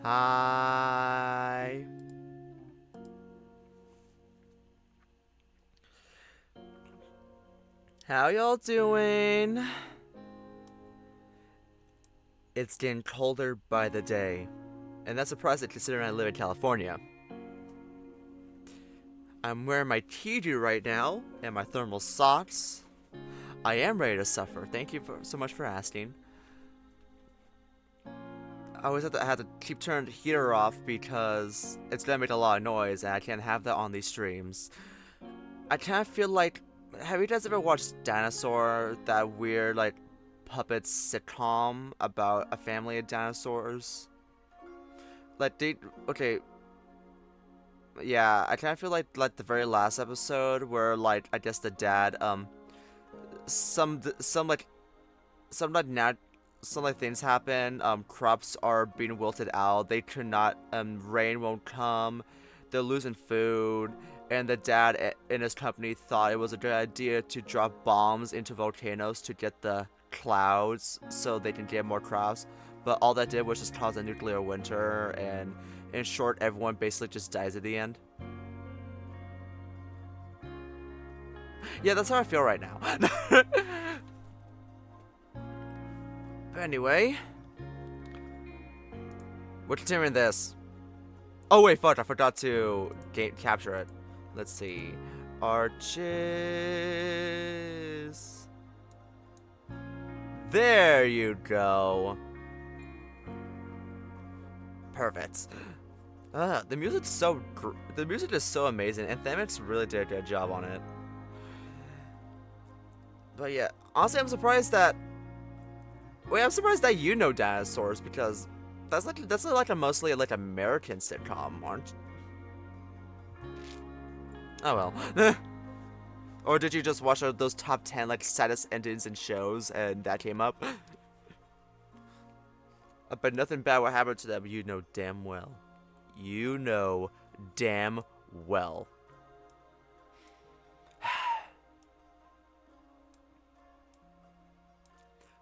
Hi. How y'all doing? It's getting colder by the day, and that's surprising considering I live in California. I'm wearing my TD right now and my thermal socks. I am ready to suffer. Thank you so much for asking. I always have to keep turning the heater off because it's gonna make a lot of noise, and I can't have that on these streams. I kind of feel like, have you guys ever watched Dinosaur, that weird like puppet sitcom about a family of dinosaurs? Like okay, yeah, I kind of feel like the very last episode where like I guess the dad some some like some like nat some like things happen. Crops are being wilted out. They could not. Rain won't come. They're losing food. And the dad in his company thought it was a good idea to drop bombs into volcanoes to get the clouds so they can get more crops. But all that did was just cause a nuclear winter. And in short, everyone basically just dies at the end. Yeah, that's how I feel right now. But anyway, we're continuing this. Oh wait, fuck, I forgot to capture it. Let's see. Arches. There you go. Perfect. The music's the music is so amazing, and Thamix really did a good job on it. But yeah, honestly, I'm surprised that. Wait, I'm surprised that you know dinosaurs because that's like a mostly like American sitcom, aren't? Oh well. Or did you just watch those top 10 like saddest endings in shows and that came up? But nothing bad will happen to them. You know damn well. You know damn well.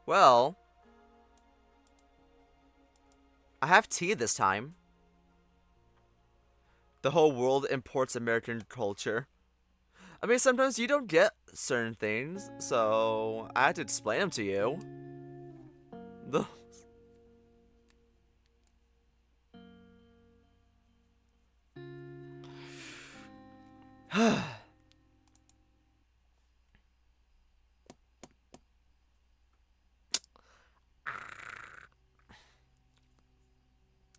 Well, I have tea this time. The whole world imports American culture. I mean, sometimes you don't get certain things, so I had to explain them to you. The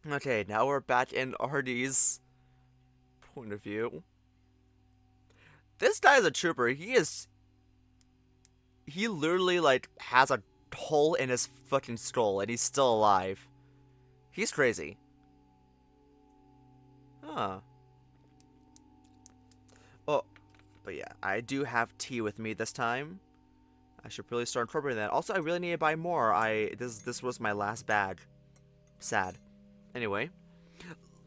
Okay, now we're back in RD's point of view. This guy is a trooper. He literally like has a hole in his fucking skull and he's still alive. He's crazy. Huh. Oh, but yeah, I do have tea with me this time. I should really start incorporating that. Also, I really need to buy more. This was my last bag. Sad. Anyway,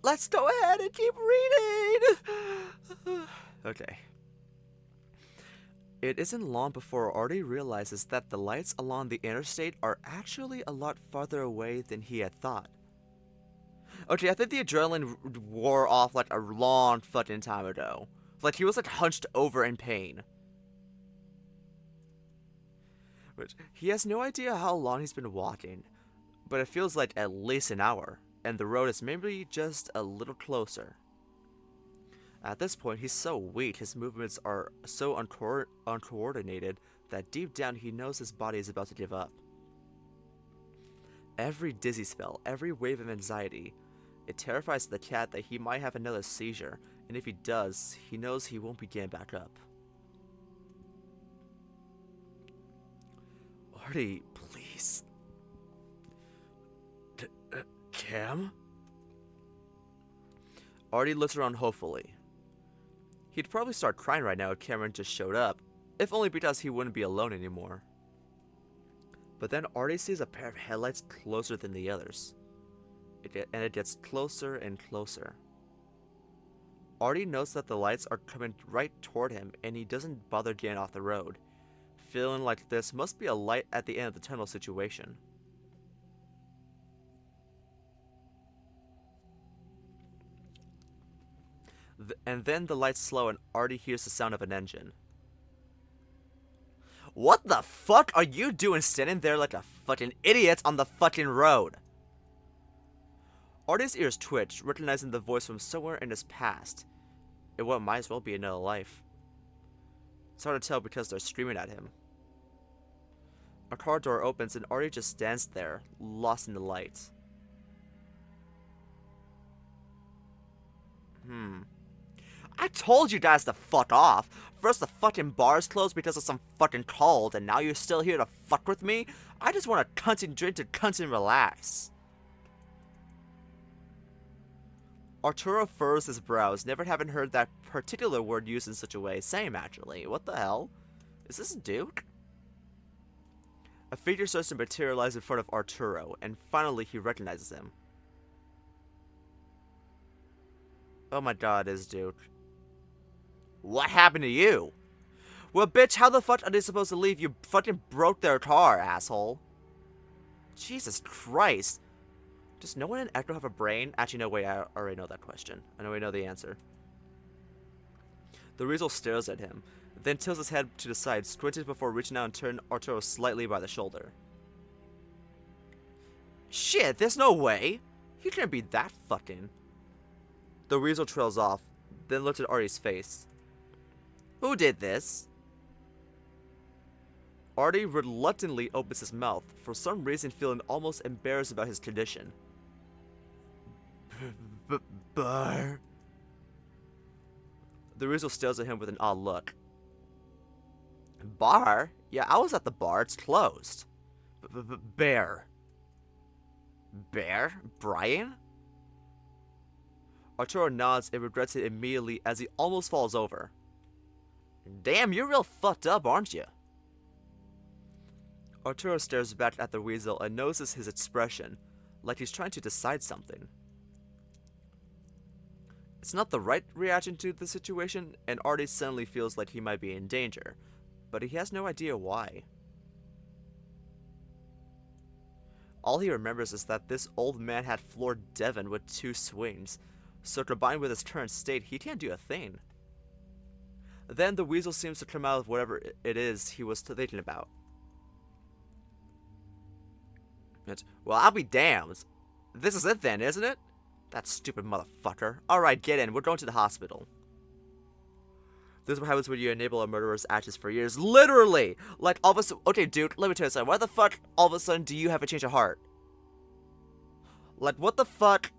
let's go ahead and keep reading. Okay. It isn't long before Artie realizes that the lights along the interstate are actually a lot farther away than he had thought. Okay, I think the adrenaline wore off like a long fucking time ago. Like he was like hunched over in pain. Which he has no idea how long he's been walking, but it feels like at least an hour, and the road is maybe just a little closer. At this point, he's so weak, his movements are so uncoordinated that deep down he knows his body is about to give up. Every dizzy spell, every wave of anxiety, it terrifies the cat that he might have another seizure, and if he does, he knows he won't be getting back up. Artie, please. Cam? Artie looks around hopefully. He'd probably start crying right now if Cameron just showed up, if only because he wouldn't be alone anymore. But then Artie sees a pair of headlights closer than the others. And it gets closer and closer. Artie knows that the lights are coming right toward him, and he doesn't bother getting off the road, feeling like this must be a light at the end of the tunnel situation. And then the lights slow and Artie hears the sound of an engine. What the fuck are you doing standing there like a fucking idiot on the fucking road? Artie's ears twitch, recognizing the voice from somewhere in his past. It might as well be another life. It's hard to tell because they're screaming at him. A car door opens and Artie just stands there, lost in the light. I told you guys to fuck off. First the fucking bar's closed because of some fucking cold, and now you're still here to fuck with me? I just want to cunt and drink and cunt and relax. Arturo furrows his brows, never having heard that particular word used in such a way. Same, actually. What the hell? Is this Duke? A figure starts to materialize in front of Arturo, and finally he recognizes him. Oh my god, it's Duke. What happened to you? Well, bitch, how the fuck are they supposed to leave? You fucking broke their car, asshole. Jesus Christ. Does no one in Echo have a brain? Actually, no, wait, I already know that question. I already know the answer. The Weasel stares at him, then tilts his head to the side, squinches before reaching out and turning Arturo slightly by the shoulder. Shit, there's no way. He can't be that fucking. The Weasel trails off, then looks at Artie's face. Who did this? Artie reluctantly opens his mouth, for some reason feeling almost embarrassed about his condition. Bar? The Weasel stares at him with an odd look. Bar? Yeah, I was at the bar. It's closed. Bear. Bear? Brian? Arturo nods and regrets it immediately as he almost falls over. Damn, you're real fucked up, aren't you? Arturo stares back at the Weasel and notices his expression, like he's trying to decide something. It's not the right reaction to the situation, and Artie suddenly feels like he might be in danger, but he has no idea why. All he remembers is that this old man had floored Devon with 2 swings, so combined with his current state, he can't do a thing. Then the Weasel seems to come out of whatever it is he was thinking about. Well, I'll be damned. This is it then, isn't it? That stupid motherfucker. Alright, get in. We're going to the hospital. This is what happens when you enable a murderer's actions for years. Literally! Like, all of a sudden... Okay, dude, let me tell you something. Why the fuck, all of a sudden, do you have a change of heart? Like, what the fuck?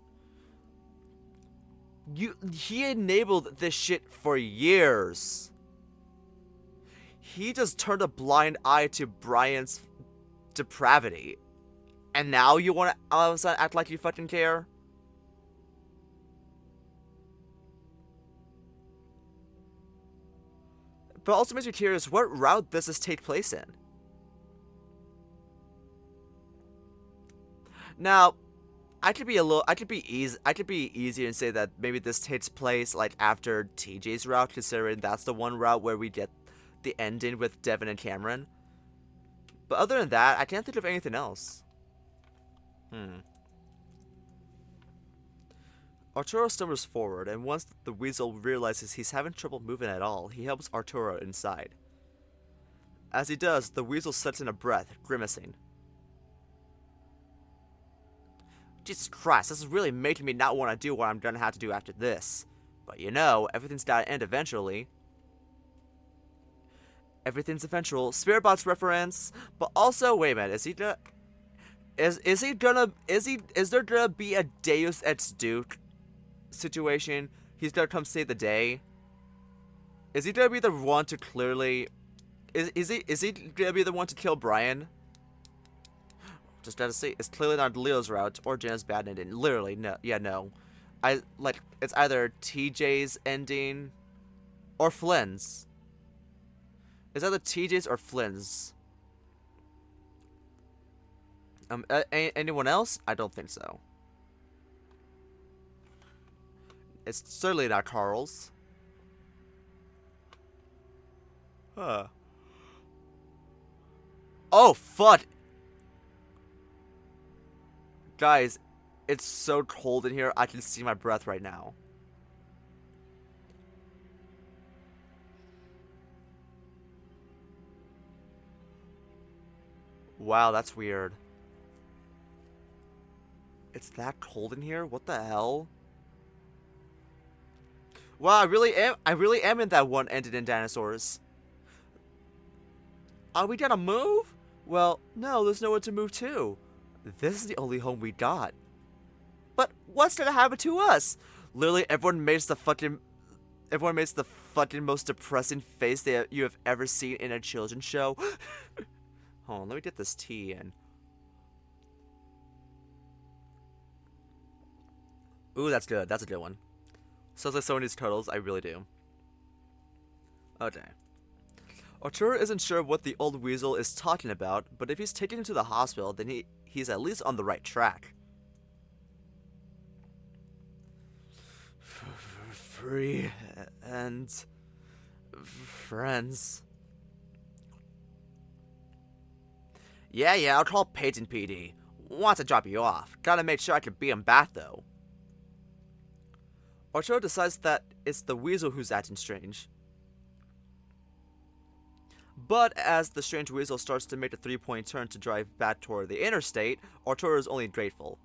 He enabled this shit for years. He just turned a blind eye to Brian's depravity. And now you want to all of a sudden act like you fucking care? But also makes me curious, what route does this take place in? Now, I could be easier and say that maybe this takes place like after TJ's route, considering that's the one route where we get the ending with Devon and Cameron. But other than that, I can't think of anything else. Arturo stumbles forward, and once the Weasel realizes he's having trouble moving at all, he helps Arturo inside. As he does, the Weasel sets in a breath, grimacing. Jesus Christ, this is really making me not want to do what I'm gonna have to do after this. But you know, everything's gotta end eventually. Everything's eventual. Spiritbox reference. But also, wait a minute, is there gonna be a Deus Ex Duke situation? He's gonna come save the day? Is he gonna be the one to clearly... Is he gonna be the one to kill Brian? Just gotta see. It's clearly not Leo's route or Jenna's bad ending. Literally, no. Yeah, no. It's either TJ's ending or Flynn's. It's either TJ's or Flynn's. Anyone else? I don't think so. It's certainly not Carl's. Huh. Oh, fuck! Guys, it's so cold in here, I can see my breath right now. Wow, that's weird. It's that cold in here? What the hell? Wow, I really am in that one ended in dinosaurs. Are we gonna move? Well, no, there's nowhere to move to. This is the only home we got. But what's gonna happen to us? Literally, everyone makes the fucking most depressing face that you have ever seen in a children's show. Hold on, let me get this tea in. Ooh, that's good. That's a good one. Sounds like someone needs turtles. I really do. Okay. Arturo isn't sure what the old weasel is talking about, but if he's taken him to the hospital, then he's at least on the right track. Free and friends. Yeah, I'll call Peyton PD. Want to drop you off. Gotta make sure I can be him back though. Arturo decides that it's the weasel who's acting strange. But as the strange weasel starts to make a 3-point turn to drive back toward the interstate, Arturo is only grateful.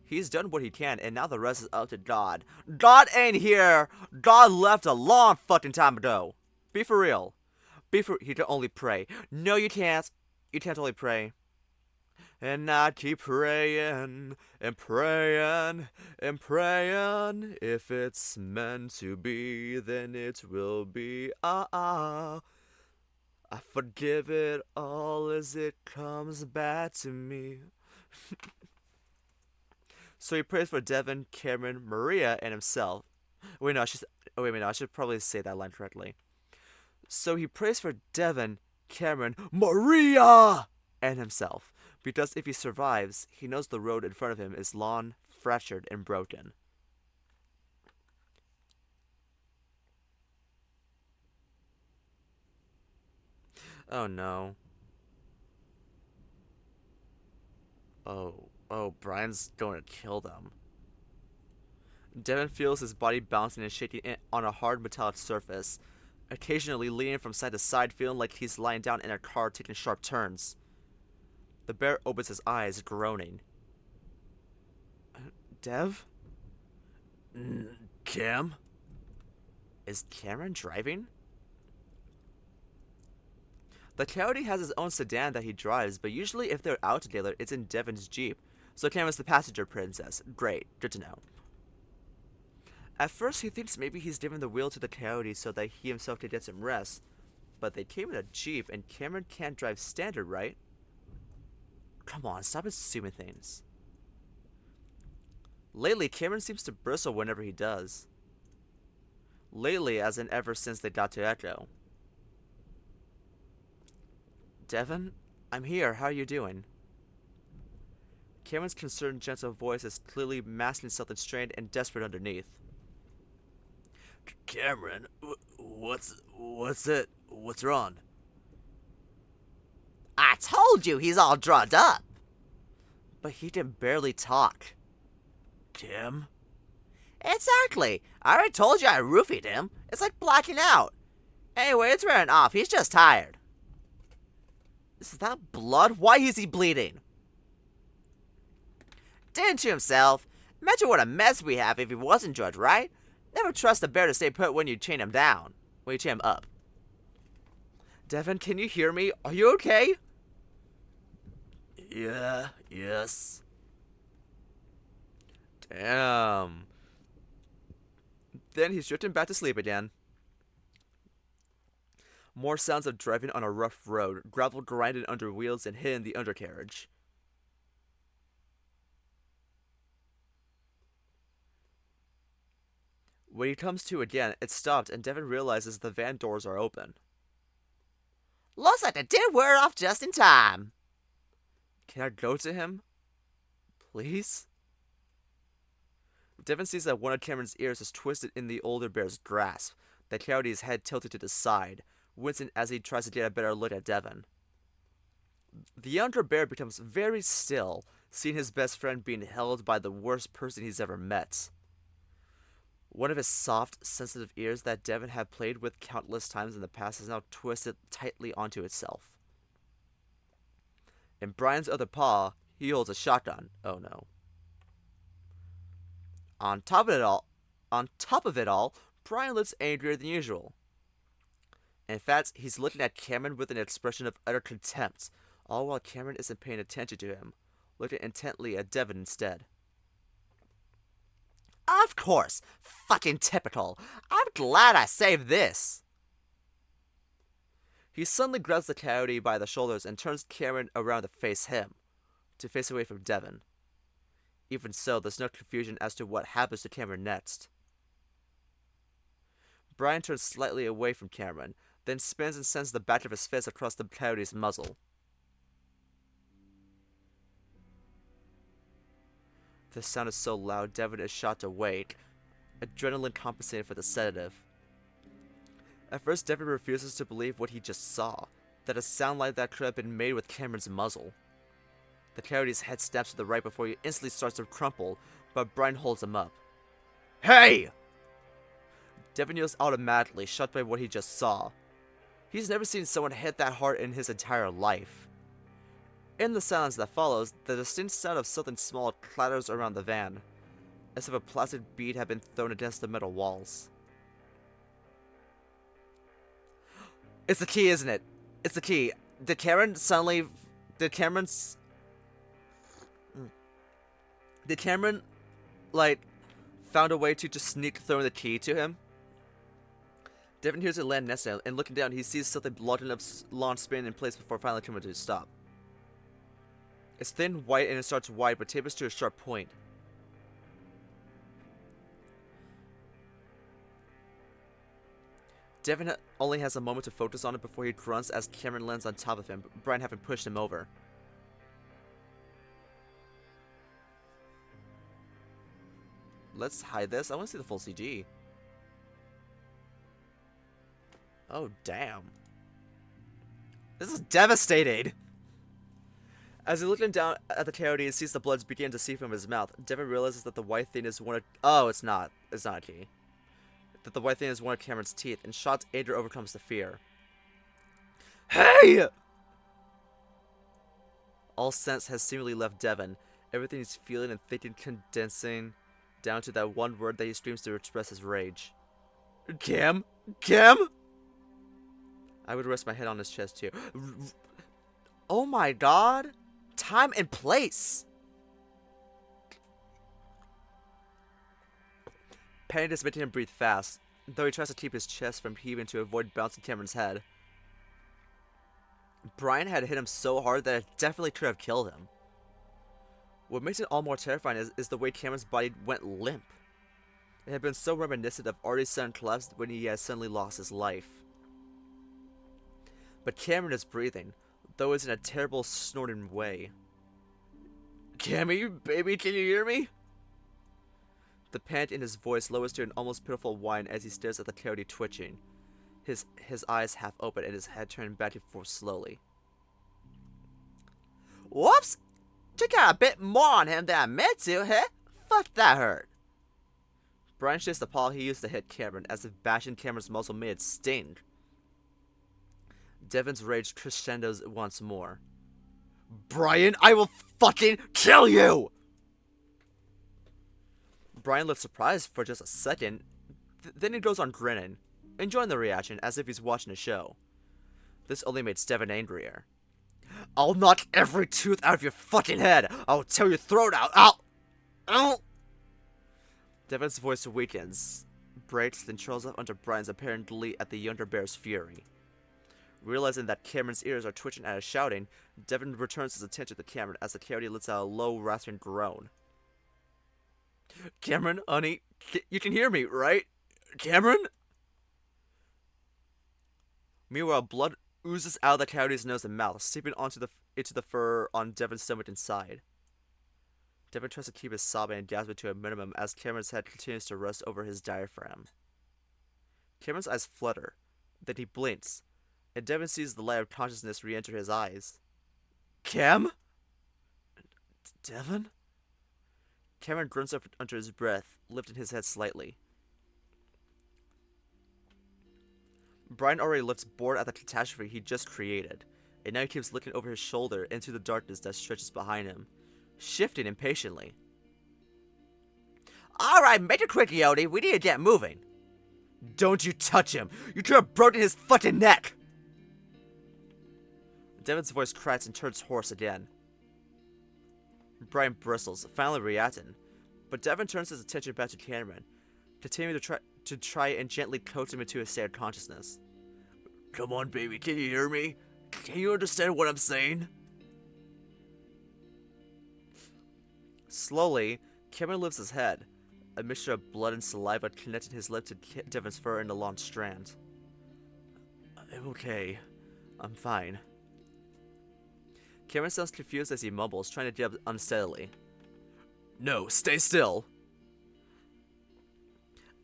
He's done what he can, and now the rest is up to God. God ain't here! God left a long fucking time ago! Be for real. He can only pray. No, you can't. You can't only pray. And I keep praying, and praying, and praying. If it's meant to be, then it will be. I forgive it all as it comes back to me. So he prays for Devin, Cameron, Maria, and himself. Wait, no, I should probably say that line correctly. So he prays for Devin, Cameron, Maria, and himself. Because if he survives, he knows the road in front of him is long, fractured, and broken. Oh no. Oh, Brian's going to kill them. Devin feels his body bouncing and shaking on a hard metallic surface, occasionally leaning from side to side, feeling like he's lying down in a car taking sharp turns. The bear opens his eyes, groaning. Dev? Cam? Is Cameron driving? The Coyote has his own sedan that he drives, but usually if they're out together, it's in Devin's Jeep. So Cameron's the passenger princess. Great, good to know. At first he thinks maybe he's given the wheel to the Coyote so that he himself could get some rest. But they came in a Jeep and Cameron can't drive standard, right? Come on, stop assuming things. Lately, Cameron seems to bristle whenever he does. Lately, as in ever since they got to Echo. Devin, I'm here. How are you doing? Cameron's concerned, gentle voice is clearly masking something strained and desperate underneath. Cameron, what's it? What's wrong? I told you he's all drugged up. But he can barely talk. Cam? Exactly. I already told you I roofied him. It's like blacking out. Anyway, it's wearing off. He's just tired. Is that blood? Why is he bleeding? Did to himself. Imagine what a mess we have if he wasn't drugged, right? Never trust a bear to stay put when you chain him down. When you chain him up. Devin, can you hear me? Are you okay? Yeah, yes. Damn. Then he's drifting back to sleep again. More sounds of driving on a rough road, gravel grinding under wheels and hitting the undercarriage. When he comes to again, it stopped and Devin realizes the van doors are open. Looks like the did wear off just in time. Can I go to him? Please? Devin sees that one of Cameron's ears is twisted in the older bear's grasp, the Coyote's head tilted to the side, wincing as he tries to get a better look at Devin. The younger bear becomes very still, seeing his best friend being held by the worst person he's ever met. One of his soft, sensitive ears that Devin had played with countless times in the past is now twisted tightly onto itself. In Brian's other paw, he holds a shotgun. Oh no. On top of it all, Brian looks angrier than usual. In fact, he's looking at Cameron with an expression of utter contempt, all while Cameron isn't paying attention to him, looking intently at Devin instead. Of course! Fucking typical! I'm glad I saved this! He suddenly grabs the coyote by the shoulders and turns Cameron around to face away from Devin. Even so, there's no confusion as to what happens to Cameron next. Brian turns slightly away from Cameron, then spins and sends the back of his fist across the coyote's muzzle. The sound is so loud, Devin is shot awake, adrenaline compensating for the sedative. At first, Devin refuses to believe what he just saw, that a sound like that could have been made with Cameron's muzzle. The coyote's head snaps to the right before he instantly starts to crumple, but Brian holds him up. Hey! Devin yells automatically, shocked by what he just saw. He's never seen someone hit that hard in his entire life. In the silence that follows, the distinct sound of something small clatters around the van, as if a plastic bead had been thrown against the metal walls. It's the key, isn't it? It's the key. Did Cameron, like, found a way to just sneak throwing the key to him? Devin hears it land next to him, and looking down, he sees something long spinning in place before finally coming to a stop. It's thin, white, and it starts wide, but tapers to a sharp point. Devin only has a moment to focus on it before he grunts as Cameron lands on top of him, Brian having pushed him over. Let's hide this. I want to see the full CG. Oh, damn. This is devastating! As he's looking down at the coyote and sees the blood begin to seep from his mouth, Devin realizes that the white thing is one of... Oh, it's not. It's not a key. That the white thing is one of Cameron's teeth, and shocked anger overcomes the fear. Hey! All sense has seemingly left Devin. Everything he's feeling and thinking condensing down to that one word that he screams to express his rage. Cam? Cam? I would rest my head on his chest too. Oh my god! Time and place! Panic is making him breathe fast, though he tries to keep his chest from heaving to avoid bouncing Cameron's head. Brian had hit him so hard that it definitely could have killed him. What makes it all more terrifying is the way Cameron's body went limp. It had been so reminiscent of Artie's sudden collapse when he had suddenly lost his life. But Cameron is breathing, though it's in a terrible snorting way. Cammy, baby, can you hear me? The pant in his voice lowers to an almost pitiful whine as he stares at the coyote twitching, his eyes half open and his head turning back and forth slowly. Whoops! Took out a bit more on him than I meant to, huh? Fuck, that hurt. Brian shakes the paw he used to hit Cameron, as if bashing Cameron's muzzle made it sting. Devin's rage crescendos once more. Brian, I will fucking kill you! Brian looks surprised for just a second, then he goes on grinning, enjoying the reaction as if he's watching a show. This only made Devin angrier. I'll knock every tooth out of your fucking head! I'll tear your throat out! Ow! Devin's voice weakens, breaks, then trails up under Brian's apparent glee at the younger bear's fury. Realizing that Cameron's ears are twitching at his shouting, Devin returns his attention to Cameron as the coyote lets out a low, rasping groan. Cameron, honey, you can hear me, right? Cameron? Meanwhile, blood oozes out of the coyote's nose and mouth, seeping into the fur on Devin's stomach and side. Devin tries to keep his sobbing and gasping to a minimum as Cameron's head continues to rest over his diaphragm. Cameron's eyes flutter, then he blinks, and Devin sees the light of consciousness re-enter his eyes. Cam? Devin? Cameron grunts up under his breath, lifting his head slightly. Brian already looks bored at the catastrophe he just created, and now he keeps looking over his shoulder into the darkness that stretches behind him, shifting impatiently. Alright, make it quick, Yodi. We need to get moving. Don't you touch him. You could have broken his fucking neck. Devon's voice cracks and turns hoarse again. Brian bristles, finally reacting, but Devon turns his attention back to Cameron, continuing to try and gently coax him into a state of consciousness. Come on, baby, can you hear me? Can you understand what I'm saying? Slowly, Cameron lifts his head, a mixture of blood and saliva connecting his lip to Devon's fur in a long strand. I'm okay. I'm fine. Cameron sounds confused as he mumbles, trying to get up unsteadily. No, stay still.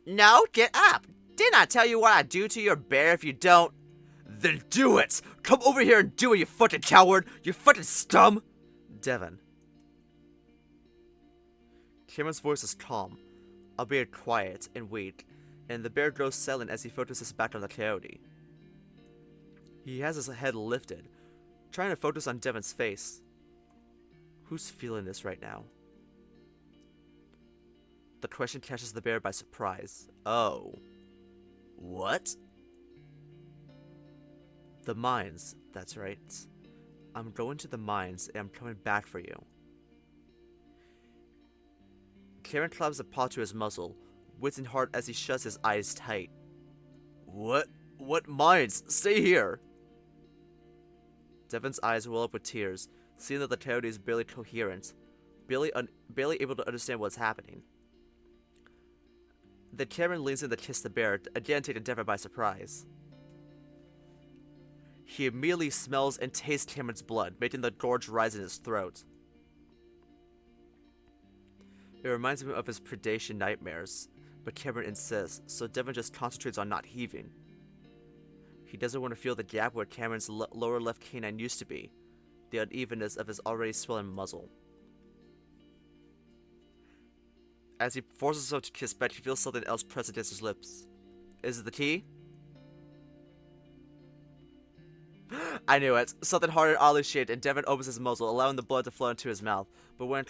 No, get up. Didn't I tell you what I'd do to your bear if you don't? Then do it! Come over here and do it, you fucking coward! You fucking scum! Devon. Cameron's voice is calm, albeit quiet and weak, and the bear grows silent as he focuses back on the coyote. He has his head lifted, trying to focus on Devon's face. Who's feeling this right now? The question catches the bear by surprise. Oh. What? The mines, that's right. I'm going to the mines and I'm coming back for you. Cameron claps a paw to his muzzle, wincing hard as he shuts his eyes tight. What? What mines? Stay here! Devon's eyes well up with tears, seeing that the coyote is barely coherent, barely able to understand what's happening. Then Cameron leans in to kiss the bear, again taking Devon by surprise. He immediately smells and tastes Cameron's blood, making the gorge rise in his throat. It reminds him of his predation nightmares, but Cameron insists, so Devon just concentrates on not heaving. He doesn't want to feel the gap where Cameron's lower left canine used to be, the unevenness of his already swollen muzzle. As he forces himself to kiss back, he feels something else press against his lips. Is it the key? I knew it. Something hard and oddly shaped, and Devon opens his muzzle, allowing the blood to flow into his mouth. But with it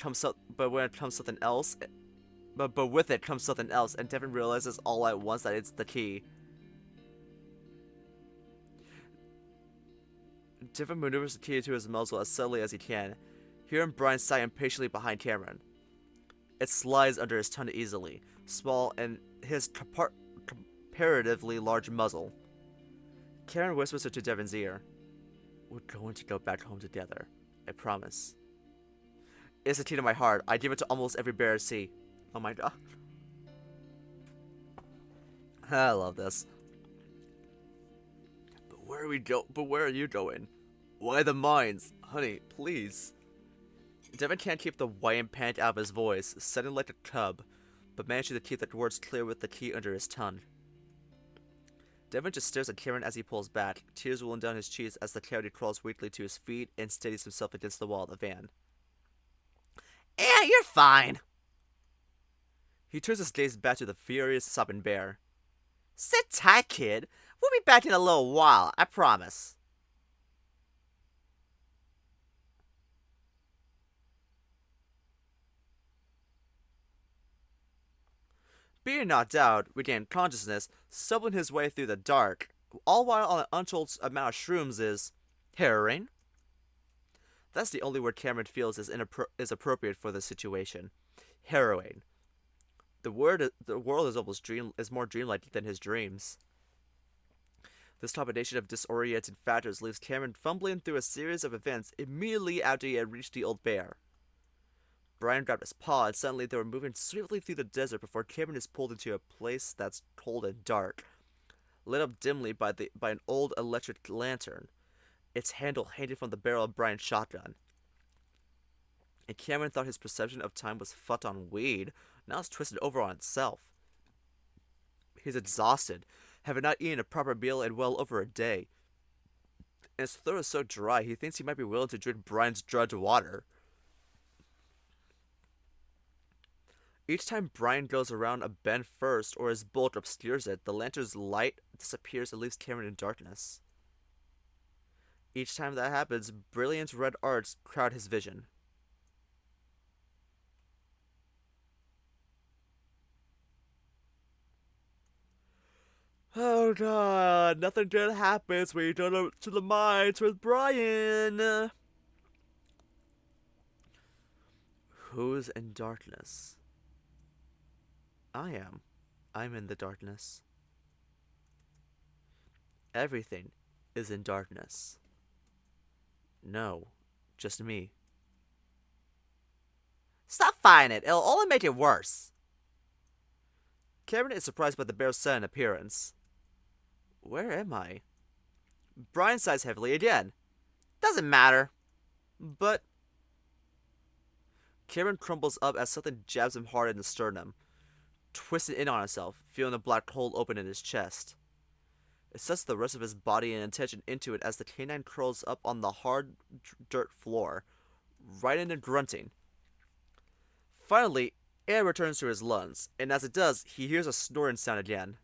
comes something else, and Devon realizes all at once that it's the key. Devon maneuvers the key into his muzzle as subtly as he can, hearing Brian sigh impatiently behind Cameron. It slides under his tongue easily, small and his comparatively large muzzle. Cameron whispers it to Devon's ear. We're going to go back home together. I promise. It's the key to my heart. I give it to almost every bear I see. Oh my god. I love this. But where are you going? Why the mines? Honey, please. Devon can't keep the whine pant out of his voice, sounding like a cub, but managing to keep the words clear with the key under his tongue. Devon just stares at Cameron as he pulls back, tears rolling down his cheeks as the coyote crawls weakly to his feet and steadies himself against the wall of the van. Yeah, you're fine. He turns his gaze back to the furious, sobbing bear. Sit tight, kid. We'll be back in a little while, I promise. Being knocked out, regained consciousness, stumbling his way through the dark, all while on an untold amount of shrooms is harrowing. That's the only word Cameron feels is appropriate for the situation. Harrowing. The world is more dreamlike than his dreams. This combination of disoriented factors leaves Cameron fumbling through a series of events immediately after he had reached the old bear. Brian grabbed his paw, and suddenly they were moving swiftly through the desert before Cameron is pulled into a place that's cold and dark, lit up dimly by an old electric lantern, its handle hanging from the barrel of Brian's shotgun. And Cameron thought his perception of time was fucked on weed, now it's twisted over on itself. He's exhausted, having not eaten a proper meal in well over a day, and his throat is so dry he thinks he might be willing to drink Brian's drugged water. Each time Brian goes around a bend first or his bulk obscures it, the lantern's light disappears and leaves Cameron in darkness. Each time that happens, brilliant red arcs crowd his vision. Oh god, nothing good happens when you go to the mines with Brian. Who's in darkness? I am. I'm in the darkness. Everything is in darkness. No, just me. Stop fighting it. It'll only make it worse. Cameron is surprised by the bear's sudden appearance. Where am I? Brian sighs heavily again. Doesn't matter. But Cameron crumbles up as something jabs him hard in the sternum, twisted in on himself, feeling the black hole open in his chest. It sets the rest of his body and attention into it as the canine curls up on the hard dirt floor, writing and grunting. Finally, air returns to his lungs, and as it does, he hears a snoring sound again.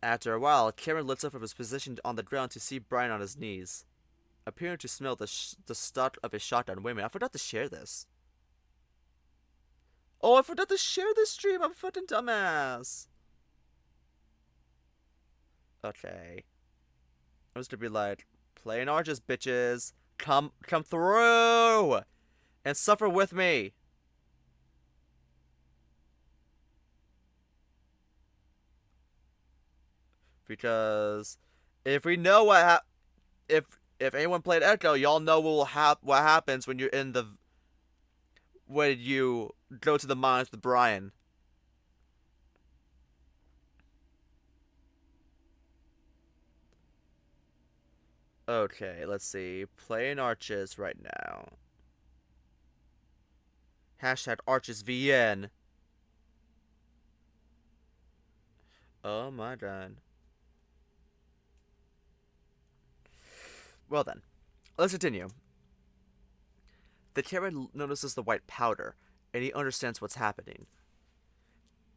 After a while, Cameron looks up from his position on the ground to see Brian on his knees, appearing to smell the stock of his shotgun. Wait a minute, I forgot to share this. Oh, I forgot to share this stream. I'm a fucking dumbass. Okay. I'm just gonna be like, playing arches, bitches. Come through and suffer with me. Because if we know if anyone played Echo, y'all know what happens when you're in the when you go to the mines with Brian. Okay, let's see. Playing arches right now. Hashtag ArchesVN. Oh my god. Well then, let's continue. The Cameron notices the white powder, and he understands what's happening.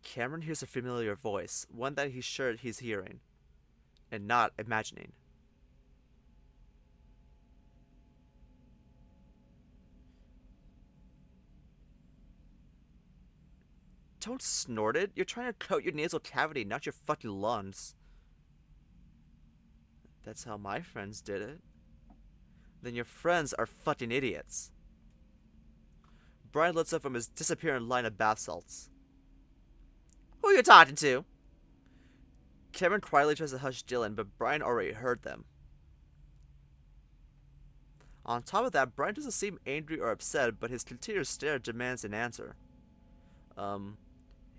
Cameron hears a familiar voice, one that he's sure he's hearing, and not imagining. Don't snort it. You're trying to coat your nasal cavity, not your fucking lungs. That's how my friends did it. Then your friends are fucking idiots. Brian looks up from his disappearing line of bath salts. Who are you talking to? Cameron quietly tries to hush Dylan, but Brian already heard them. On top of that, Brian doesn't seem angry or upset, but his continuous stare demands an answer.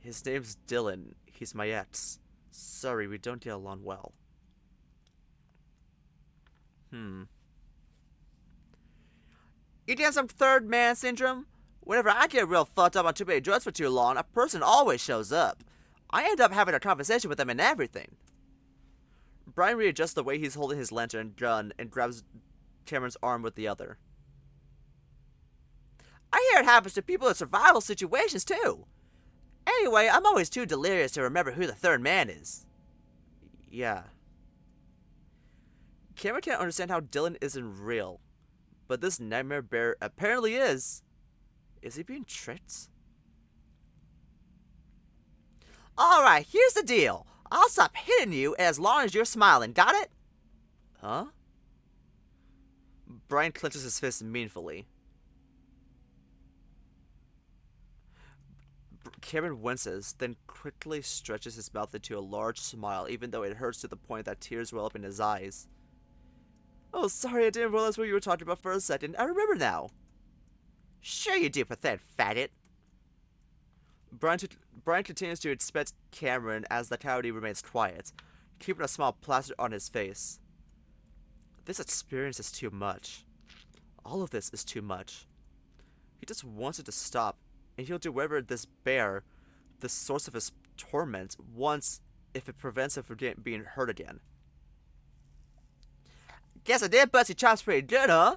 His name's Dylan. He's my ex. Sorry, we don't get along well. You getting some third man syndrome? Whenever I get real fucked up on too many drugs for too long, a person always shows up. I end up having a conversation with them and everything. Brian readjusts the way he's holding his lantern gun and grabs Cameron's arm with the other. I hear it happens to people in survival situations too. Anyway, I'm always too delirious to remember who the third man is. Yeah. Cameron can't understand how Dylan isn't real, but this nightmare bear apparently is. Is he being tricked? Alright, here's the deal. I'll stop hitting you as long as you're smiling, got it? Huh? Brian clenches his fist meaningfully. Cameron winces, then quickly stretches his mouth into a large smile, even though it hurts to the point that tears well up in his eyes. Oh, sorry, I didn't realize what you were talking about for a second. I remember now. Sure you do, pathetic fatted. Brian continues to inspect Cameron as the coyote remains quiet, keeping a smile plastered on his face. This experience is too much. All of this is too much. He just wants it to stop, and he'll do whatever this bear, the source of his torment, wants if it prevents him from being hurt again. Guess I did bust your chops pretty good, huh?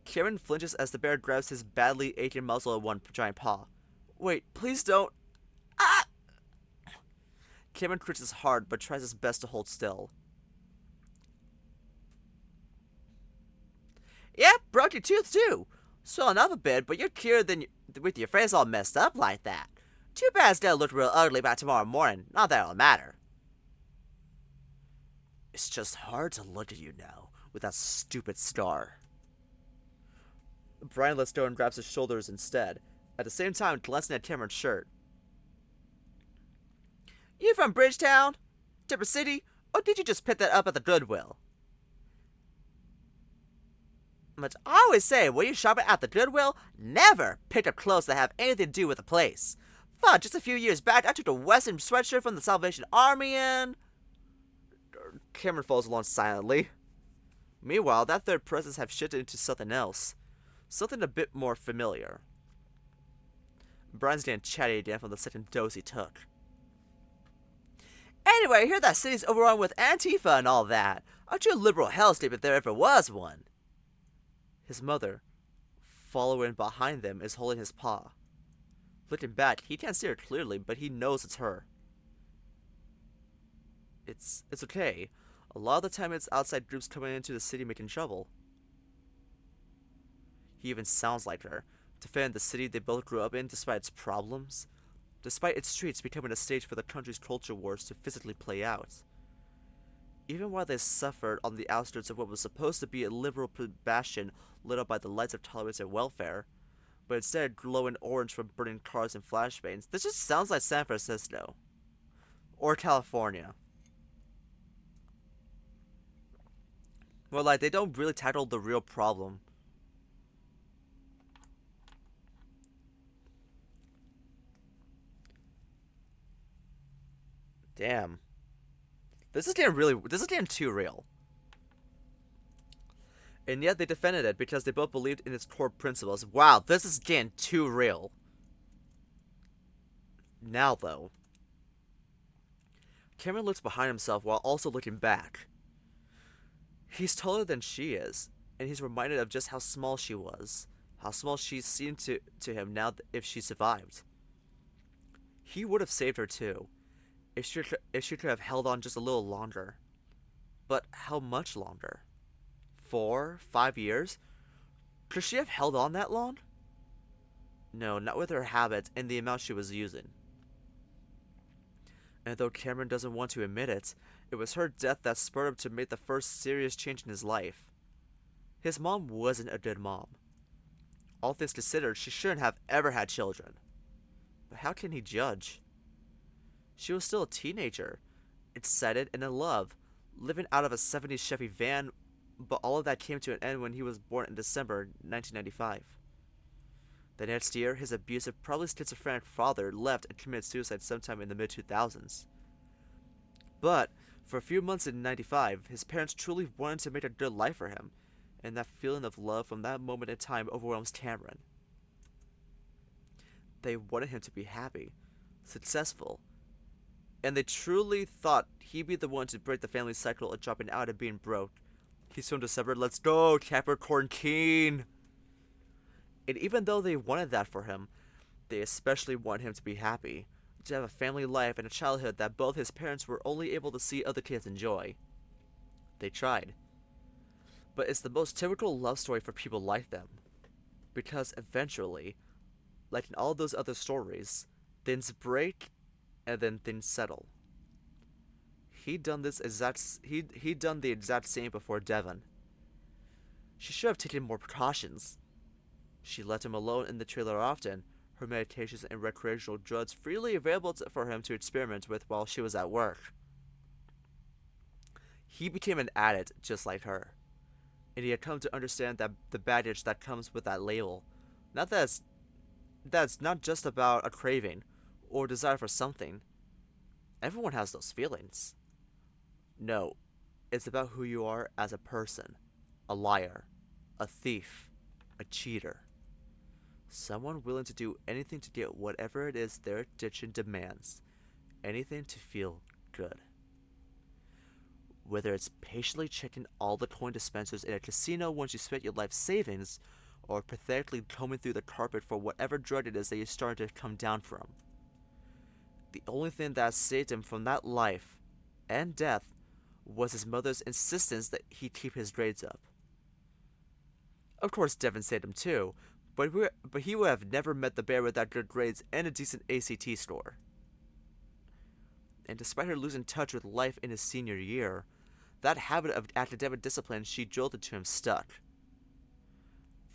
Cameron flinches as the bear grabs his badly aching muzzle in one giant paw. Wait, please don't. Ah! Cameron twitches hard but tries his best to hold still. Yep, broke your tooth too. Swelling up a bit, but you're cured with your face all messed up like that. Too bad it's gonna look real ugly by tomorrow morning. Not that it'll matter. It's just hard to look at you now with that stupid scar. Brian lets go and grabs his shoulders instead, at the same time glancing at Cameron's shirt. You from Bridgetown? Tipper City? Or did you just pick that up at the Goodwill? But I always say, when you're shopping at the Goodwill, never pick up clothes that have anything to do with the place. Fuck, just a few years back, I took a Western sweatshirt from the Salvation Army and... Cameron follows along silently. Meanwhile, that third presence have shifted into something else. Something a bit more familiar. Brian's getting chatty again from the second dose he took. Anyway, I hear that city's overrun with Antifa and all that. Aren't you a liberal hellscape if there ever was one? His mother, following behind them, is holding his paw. Looking back, he can't see her clearly, but he knows it's her. It's okay. A lot of the time it's outside groups coming into the city making trouble. He even sounds like her, defending the city they both grew up in despite its problems, despite its streets becoming a stage for the country's culture wars to physically play out. Even while they suffered on the outskirts of what was supposed to be a liberal bastion lit up by the lights of tolerance and welfare, but instead glowing orange from burning cars and flashbangs, this just sounds like San Francisco. Or California. Well, like, they don't really tackle the real problem. Damn. This is getting too real. And yet they defended it because they both believed in its core principles. Wow, this is getting too real. Now, though. Cameron looks behind himself while also looking back. He's taller than she is, and he's reminded of just how small she was. How small she seemed to him now if she survived. He would have saved her too. If she could have held on just a little longer. But how much longer? 4, 5 years? Could she have held on that long? No, not with her habits and the amount she was using. And though Cameron doesn't want to admit it, it was her death that spurred him to make the first serious change in his life. His mom wasn't a good mom. All things considered, she shouldn't have ever had children. But how can he judge? She was still a teenager, excited and in love, living out of a 70s Chevy van, but all of that came to an end when he was born in December 1995. The next year, his abusive, probably schizophrenic father left and committed suicide sometime in the mid-2000s. But, for a few months in 95, his parents truly wanted to make a good life for him, and that feeling of love from that moment in time overwhelms Cameron. They wanted him to be happy, successful, and they truly thought he'd be the one to break the family cycle of dropping out and being broke. He's from December, let's go, Capricorn King! And even though they wanted that for him, they especially want him to be happy, to have a family life and a childhood that both his parents were only able to see other kids enjoy. They tried. But it's the most typical love story for people like them. Because eventually, like in all those other stories, things break and then things settle. He'd done the exact same before Devon. She should have taken more precautions. She let him alone in the trailer often, her medications and recreational drugs freely available for him to experiment with while she was at work. He became an addict just like her, and he had come to understand that the baggage that comes with that label, that's not just about a craving or desire for something. Everyone has those feelings. No, it's about who you are as a person, a liar, a thief, a cheater. Someone willing to do anything to get whatever it is their addiction demands. Anything to feel good. Whether it's patiently checking all the coin dispensers in a casino once you spent your life savings, or pathetically combing through the carpet for whatever drug it is that you're starting to come down from. The only thing that saved him from that life and death was his mother's insistence that he keep his grades up. Of course, Devin saved him too, but he would have never met the bear without good grades and a decent ACT score. And despite her losing touch with life in his senior year, that habit of academic discipline she jolted to him stuck.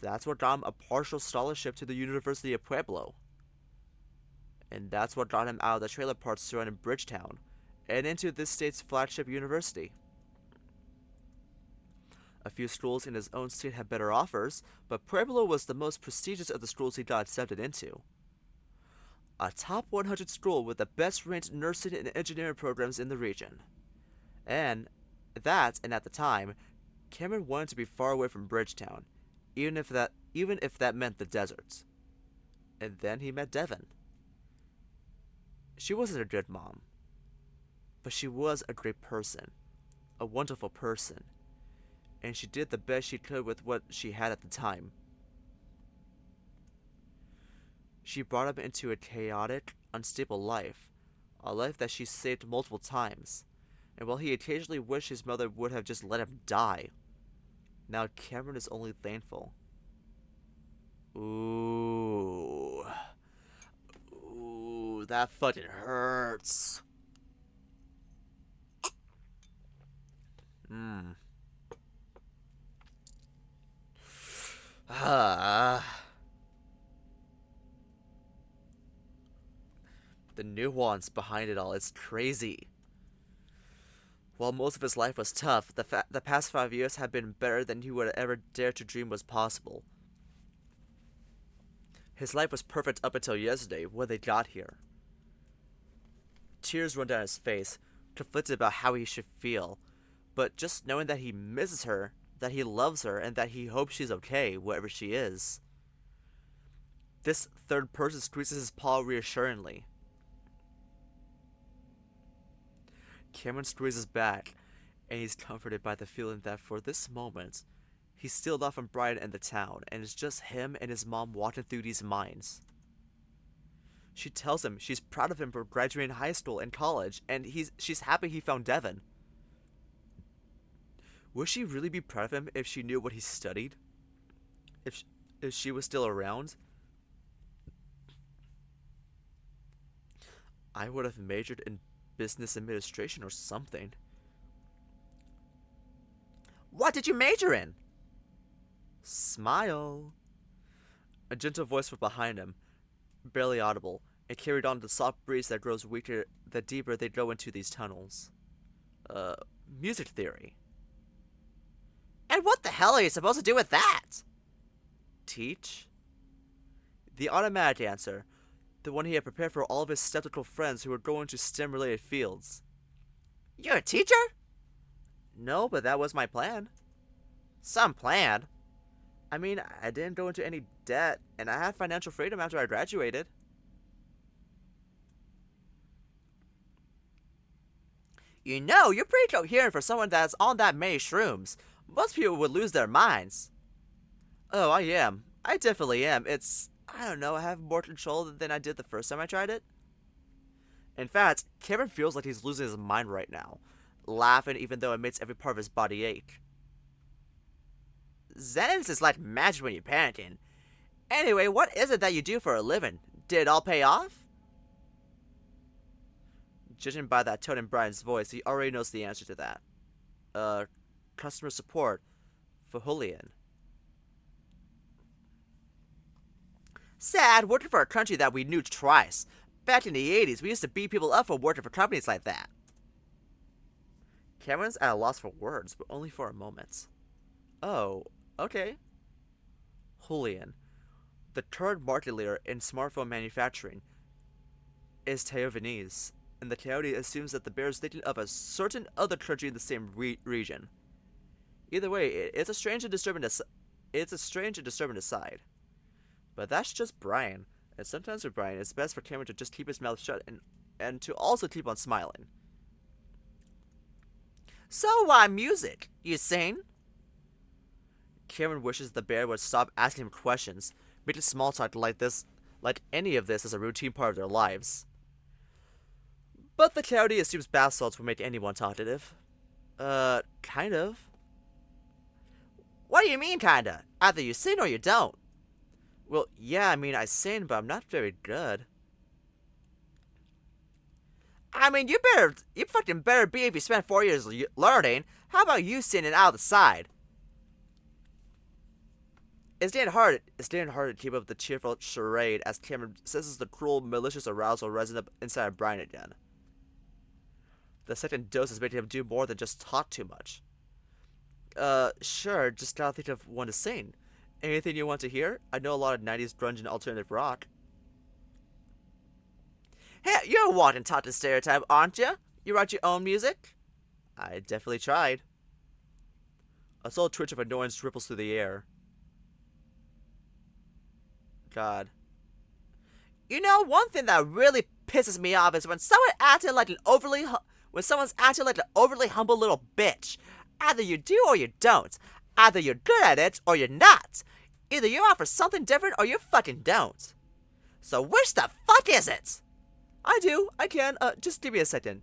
That's what got him a partial scholarship to the University of Pueblo. And that's what got him out of the trailer parks surrounding Bridgetown and into this state's flagship university. A few schools in his own state had better offers, but Pueblo was the most prestigious of the schools he got accepted into. A top 100 school with the best ranked nursing and engineering programs in the region. And at the time, Cameron wanted to be far away from Bridgetown, even if that meant the deserts. And then he met Devin. She wasn't a good mom, but she was a great person, a wonderful person, and she did the best she could with what she had at the time. She brought him into a chaotic, unstable life, a life that she saved multiple times, and while he occasionally wished his mother would have just let him die, now Cameron is only thankful. Ooh, that fucking hurts. The nuance behind it all is crazy. While most of his life was tough, the past 5 years have been better than he would ever dare to dream was possible. His life was perfect up until yesterday, when they got here. Tears run down his face, conflicted about how he should feel, but just knowing that he misses her, that he loves her, and that he hopes she's okay, wherever she is. This third person squeezes his paw reassuringly. Cameron squeezes back, and he's comforted by the feeling that for this moment, he's still not from Brian and the town, and it's just him and his mom walking through these mines. She tells him she's proud of him for graduating high school and college, and she's happy he found Devin. Would she really be proud of him if she knew what he studied? If she was still around? I would have majored in business administration or something. What did you major in? Smile. A gentle voice from behind him, barely audible, and carried on the soft breeze that grows weaker the deeper they go into these tunnels. Music theory. And what the hell are you supposed to do with that? Teach? The automatic answer, the one he had prepared for all of his skeptical friends who were going to STEM-related fields. You're a teacher? No, but that was my plan. Some plan? I mean, I didn't go into any debt, and I had financial freedom after I graduated. You know, you're pretty coherent for someone that's on that many shrooms. Most people would lose their minds. Oh, I am. I definitely am. I don't know, I have more control than I did the first time I tried it. In fact, Cameron feels like he's losing his mind right now, laughing even though it makes every part of his body ache. Zen's is like magic when you're panicking. Anyway, what is it that you do for a living? Did it all pay off? Judging by that tone in Brian's voice, he already knows the answer to that. Customer support for HOWLY'S. Sad, working for a country that we knew twice. Back in the 80s, we used to beat people up for working for companies like that. Cameron's at a loss for words, but only for a moment. Oh, okay. HOWLY'S, the current market leader in smartphone manufacturing, is Taiwanese, and the coyote assumes that the bear is thinking of a certain other country in the same region. Either way, it's a strange and disturbing aside. But that's just Brian, and sometimes with Brian, it's best for Cameron to just keep his mouth shut and to also keep on smiling. So why music? You sing? Cameron wishes the bear would stop asking him questions, making small talk like any of this is a routine part of their lives. But the clarity assumes bath salts will make anyone talkative. Kind of. What do you mean, kinda? Either you sing or you don't. Well, yeah, I mean, I sing, but I'm not very good. I mean, you fucking better be if you spent 4 years learning. How about you singing out the side? It's getting hard to keep up the cheerful charade as Cameron senses the cruel, malicious arousal rising up inside of Brian again. The second dose is making him do more than just talk too much. Sure, just gotta think of one to sing. Anything you want to hear? I know a lot of 90s grunge and alternative rock. Hey, you're a walking talking stereotype, aren't you? You write your own music? I definitely tried. A subtle twitch of annoyance ripples through the air. God. You know, one thing that really pisses me off is when someone's acting like an overly humble little bitch. Either you do or you don't. Either you're good at it or you're not. Either you offer something different or you fucking don't. So which the fuck is it? I do. I can. Just give me a second.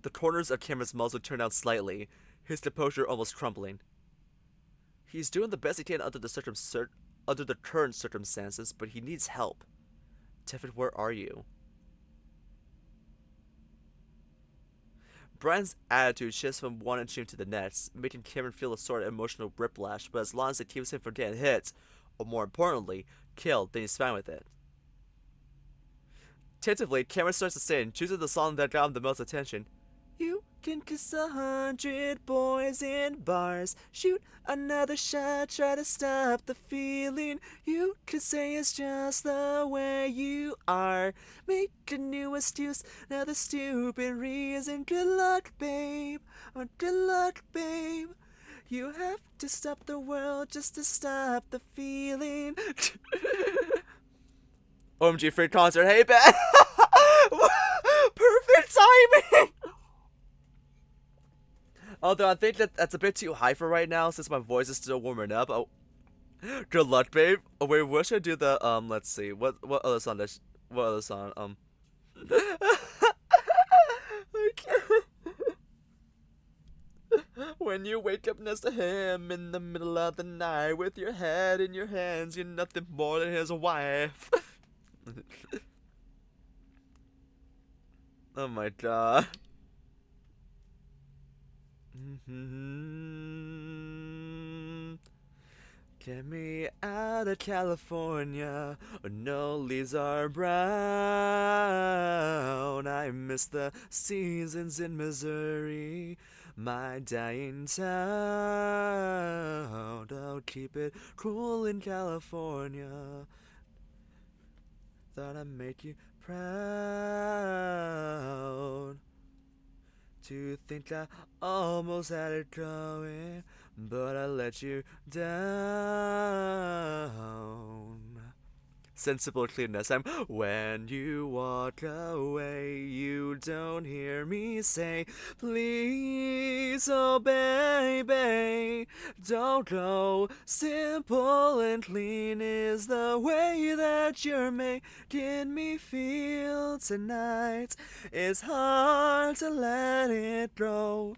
The corners of Cameron's muzzle turn out slightly, his composure almost crumbling. He's doing the best he can under the current circumstances, but he needs help. Tevin, where are you? Brian's attitude shifts from one extreme to the next, making Cameron feel a sort of emotional whiplash, but as long as it keeps him from getting hit, or more importantly, killed, then he's fine with it. Tentatively, Cameron starts to sing, choosing the song that got him the most attention. You can kiss 100 boys in bars, shoot another shot, try to stop the feeling. You could say it's just the way you are, make a new excuse, another stupid reason. Good luck, babe, or good luck, babe. You have to stop the world just to stop the feeling. OMG free concert, hey Ben! Perfect timing! Although I think that's a bit too high for right now since my voice is still warming up. Oh, good luck, babe. Oh wait, what should I do the let's see. What other song When you wake up next to him in the middle of the night with your head in your hands, you're nothing more than his wife. Oh my god. Get me out of California, where no leaves are brown. I miss the seasons in Missouri, my dying town. Don't keep it cool in California. Thought I'd make you proud. To think I almost had it going, but I let you down. Sensible cleanness. When you walk away, you don't hear me say, please, oh baby, don't go. Simple and clean is the way that you're making me feel tonight. It's hard to let it go.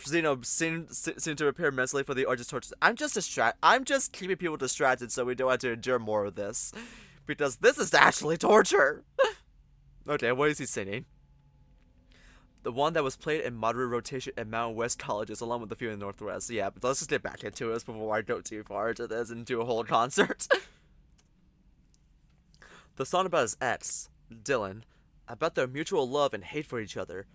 Xeno seem to prepare mentally for the urges torture. I'm just keeping people distracted so we don't have to endure more of this. Because this is actually torture. Okay, what is he singing? The one that was played in moderate rotation at Mountain West colleges along with a few in the Northwest. Yeah, but let's just get back into it before I go too far into this and do a whole concert. The song about his ex, Dylan, about their mutual love and hate for each other,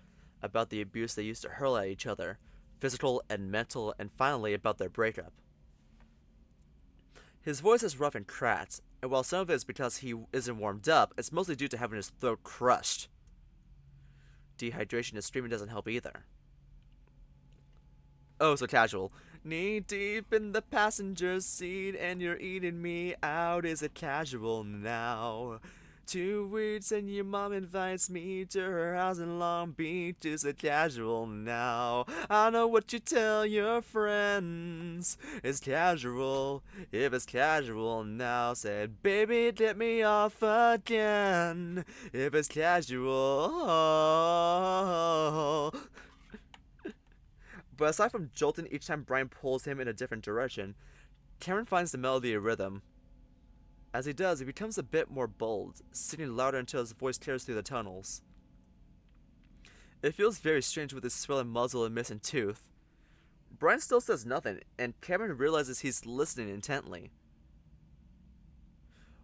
about the abuse they used to hurl at each other, physical and mental, and finally about their breakup. His voice is rough and cracked, and while some of it is because he isn't warmed up, it's mostly due to having his throat crushed. Dehydration and screaming doesn't help either. Oh, so casual. Knee deep in the passenger seat and you're eating me out. Is it casual now? 2 weeks and your mom invites me to her house in Long Beach. Is it casual now? I know what you tell your friends. It's casual. If it's casual now, said baby, let me off again. If it's casual. But aside from jolting each time Brian pulls him in a different direction, Cameron finds the melody a rhythm. As he does, he becomes a bit more bold, singing louder until his voice tears through the tunnels. It feels very strange with his swollen muzzle and missing tooth. Brian still says nothing, and Cameron realizes he's listening intently.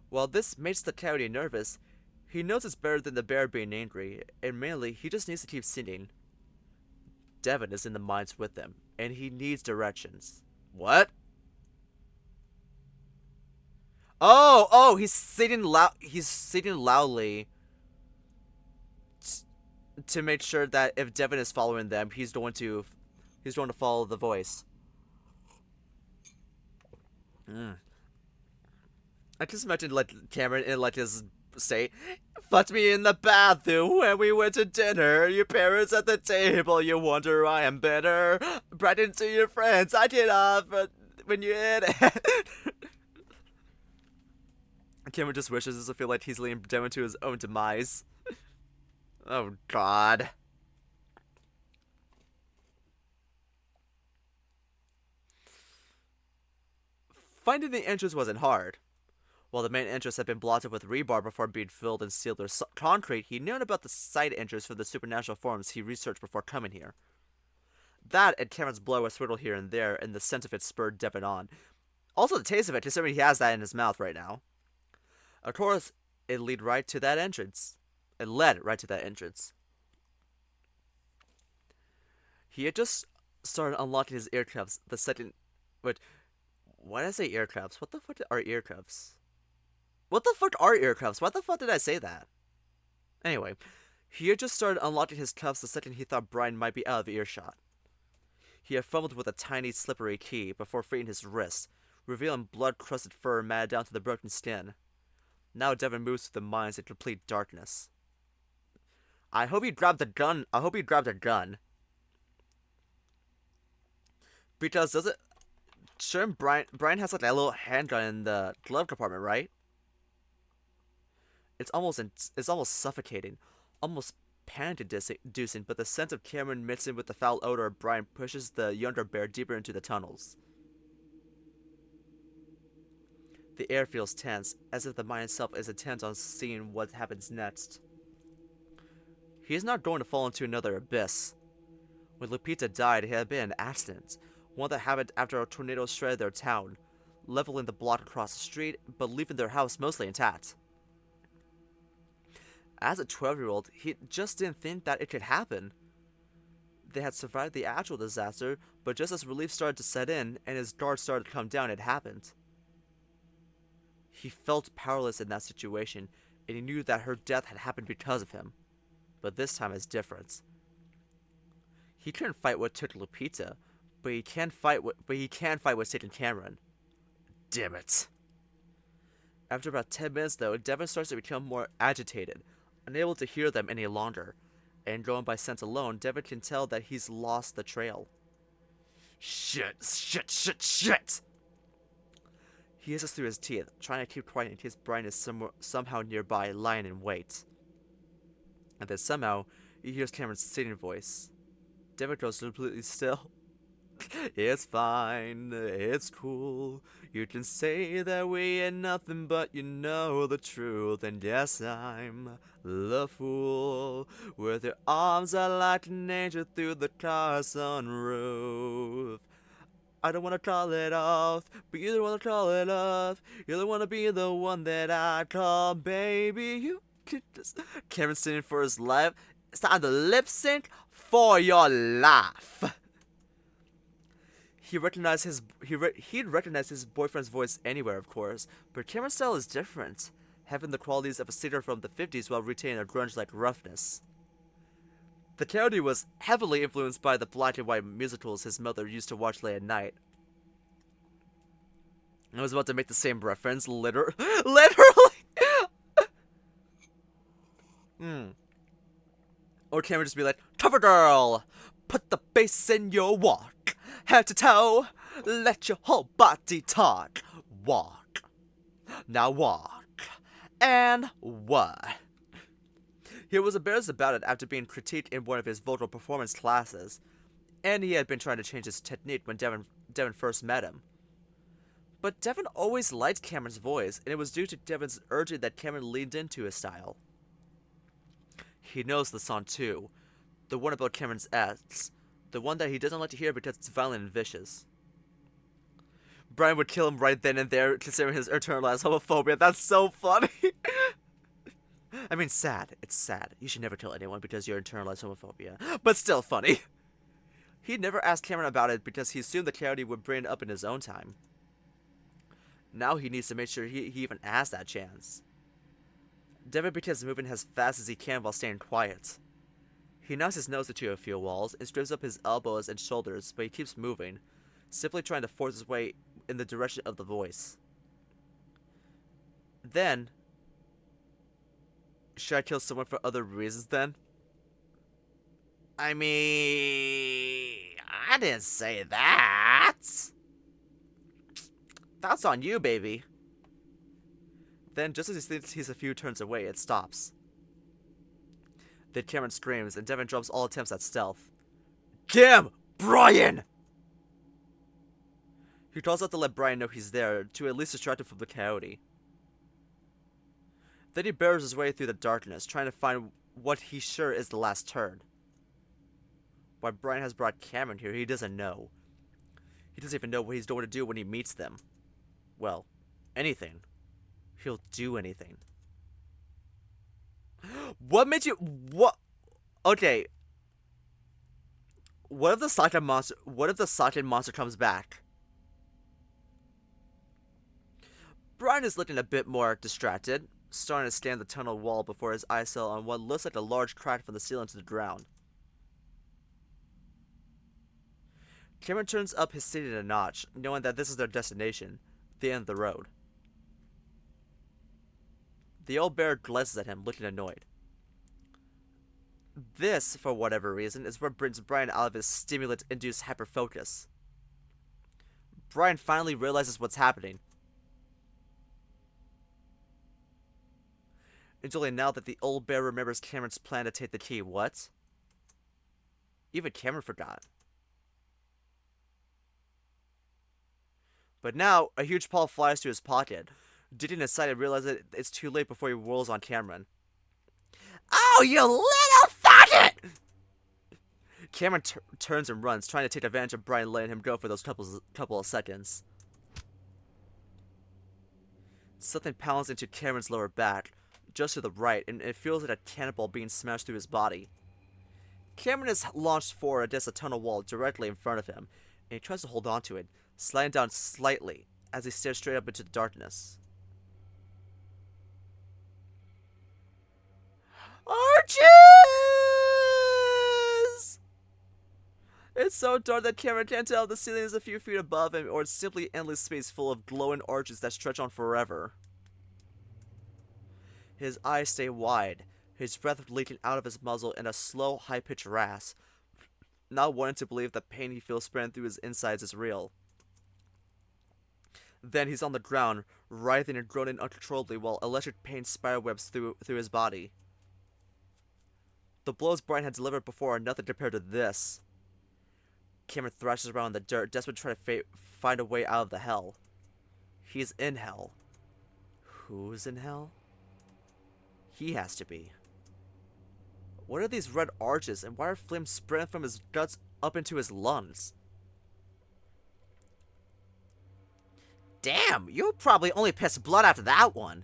While this makes the coyote nervous, he knows it's better than the bear being angry, and mainly, he just needs to keep singing. Devin is in the mines with them, and he needs directions. What? Oh, he's singing loudly to make sure that if Devin is following them, he's going to follow the voice. I just imagine like Cameron in like his state. Fucked me in the bathroom when we went to dinner. Your parents at the table. You wonder why I'm bitter. Brought into your friends. I did off when you hit it. Cameron just wishes to feel like he's leading Devin to his own demise. Oh, God. Finding the entrance wasn't hard. While the main entrance had been blotted with rebar before being filled and sealed with concrete, he knew about the side entrance for the supernatural forms he researched before coming here. That and Cameron's blow a swirl here and there, and the scent of it spurred Devin on. Also the taste of it, considering he has that in his mouth right now. Of course, it led right to that entrance. He had just started unlocking his ear cuffs the second... Wait, why did I say ear cuffs? What the fuck are ear cuffs? What the fuck are ear cuffs? Why the fuck did I say that? Anyway, he had just started unlocking his cuffs the second he thought Brian might be out of earshot. He had fumbled with a tiny, slippery key before freeing his wrist, revealing blood-crusted fur matted down to the broken skin. Now Devin moves through the mines in complete darkness. I hope he grabbed a gun. Because does it... Sure, Brian has like a little handgun in the glove compartment, right? It's almost suffocating, almost panic-inducing, but the scent of Cameron mixing with the foul odor of Brian pushes the younger bear deeper into the tunnels. The air feels tense, as if the mine itself is intent on seeing what happens next. He is not going to fall into another abyss. When Lupita died, it had been an accident, one that happened after a tornado shredded their town, leveling the block across the street, but leaving their house mostly intact. As a 12-year-old, he just didn't think that it could happen. They had survived the actual disaster, but just as relief started to set in and his guard started to come down, it happened. He felt powerless in that situation, and he knew that her death had happened because of him. But this time is different. He couldn't fight what took Lupita, but he can fight what's taking Cameron. Damn it. After about 10 minutes, though, Devin starts to become more agitated, unable to hear them any longer. And going by scent alone, Devin can tell that he's lost the trail. Shit! He hisses through his teeth, trying to keep quiet in case Brian is somehow nearby, lying in wait. And then somehow, he hears Cameron's singing voice. Devin goes completely still. It's fine, it's cool. You can say that we ain't nothing, but you know the truth. And yes, I'm the fool. With your arms I like an angel through the car sunroof. I don't wanna call it off, but you don't wanna call it off. You don't wanna be the one that I call baby. You can just... Cameron's singing for his life. It's time to lip sync for your life. He'd recognize his boyfriend's voice anywhere, of course, but Cameron's style is different, having the qualities of a singer from the 50s while retaining a grunge-like roughness. The coyote was heavily influenced by the black and white musicals his mother used to watch late at night. I was about to make the same reference, literally. Or Cameron just be like, tougher girl, put the bass in your walk, head to toe, let your whole body talk. Walk, now walk, and what? He was embarrassed about it after being critiqued in one of his vocal performance classes, and he had been trying to change his technique when Devin first met him. But Devin always liked Cameron's voice, and it was due to Devin's urging that Cameron leaned into his style. He knows the song too, the one about Cameron's ex, the one that he doesn't like to hear because it's violent and vicious. Brian would kill him right then and there, considering his internalized homophobia. That's so funny. I mean, sad. It's sad. You should never kill anyone because you're internalized homophobia. But still funny. He never asked Cameron about it because he assumed the Coyote would bring it up in his own time. Now he needs to make sure he even has that chance. Devin begins moving as fast as he can while staying quiet. He knocks his nose into a few walls and strips up his elbows and shoulders, but he keeps moving, simply trying to force his way in the direction of the voice. Then, should I kill someone for other reasons then? I mean, I didn't say that. That's on you, baby. Then, just as he thinks he's a few turns away, it stops. Then Cameron screams, and Devin drops all attempts at stealth. Damn, Brian! He calls out to let Brian know he's there, to at least distract him from the Coyote. Then he barrels his way through the darkness, trying to find what he's sure is the last turn. Why Brian has brought Cameron here, he doesn't know. He doesn't even know what he's going to do when he meets them. Well, anything. He'll do anything. What made you... What? Okay. What if the Sake monster comes back? Brian is looking a bit more distracted, starting to scan the tunnel wall before his eyes fell on what looks like a large crack from the ceiling to the ground. Cameron turns up his speed a notch, knowing that this is their destination, the end of the road. The old bear glances at him, looking annoyed. This, for whatever reason, is what brings Brian out of his stimulant-induced hyperfocus. Brian finally realizes what's happening. It's only now that the old bear remembers Cameron's plan to take the key. What? Even Cameron forgot. But now, a huge paw flies to his pocket. Digging inside and realizes it's too late before he whirls on Cameron. Oh, you little faggot! Cameron turns and runs, trying to take advantage of Brian letting him go for those couple of seconds. Something pounds into Cameron's lower back, just to the right, and it feels like a cannonball being smashed through his body. Cameron is launched forward against a tunnel wall directly in front of him, and he tries to hold on to it, sliding down slightly as he stares straight up into the darkness. Arches! It's so dark that Cameron can't tell if the ceiling is a few feet above him or it's simply endless space full of glowing arches that stretch on forever. His eyes stay wide, his breath leaking out of his muzzle in a slow, high-pitched rasp, not wanting to believe the pain he feels spreading through his insides is real. Then he's on the ground, writhing and groaning uncontrollably while electric pain spiderwebs through his body. The blows Brian had delivered before are nothing compared to this. Cameron thrashes around in the dirt, desperate to try to find a way out of the hell. He's in hell. Who's in hell? He has to be. What are these red arches, and why are flames spreading from his guts up into his lungs? Damn, you probably only pissed blood after that one.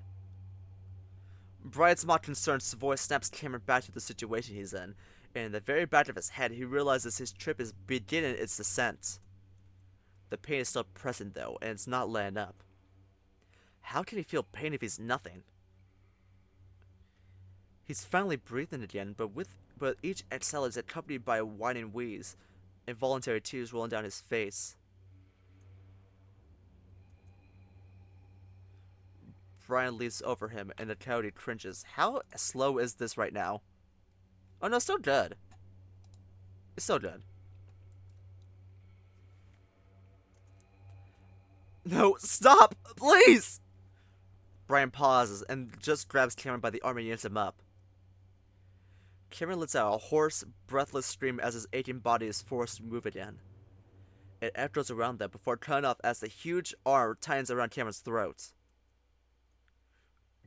Brian's mock concerned voice snaps Cameron back to the situation he's in, and in the very back of his head he realizes his trip is beginning its descent. The pain is still present though, and it's not letting up. How can he feel pain if he's nothing? He's finally breathing again, but each exhale is accompanied by a whining wheeze, involuntary tears rolling down his face. Brian leans over him, and the coyote cringes. How slow is this right now? Oh no, still good. It's still good. No, stop! Please! Brian pauses and just grabs Cameron by the arm and yanks him up. Cameron lets out a hoarse, breathless scream as his aching body is forced to move again. It echoes around them before cutting off as the huge arm tightens around Cameron's throat.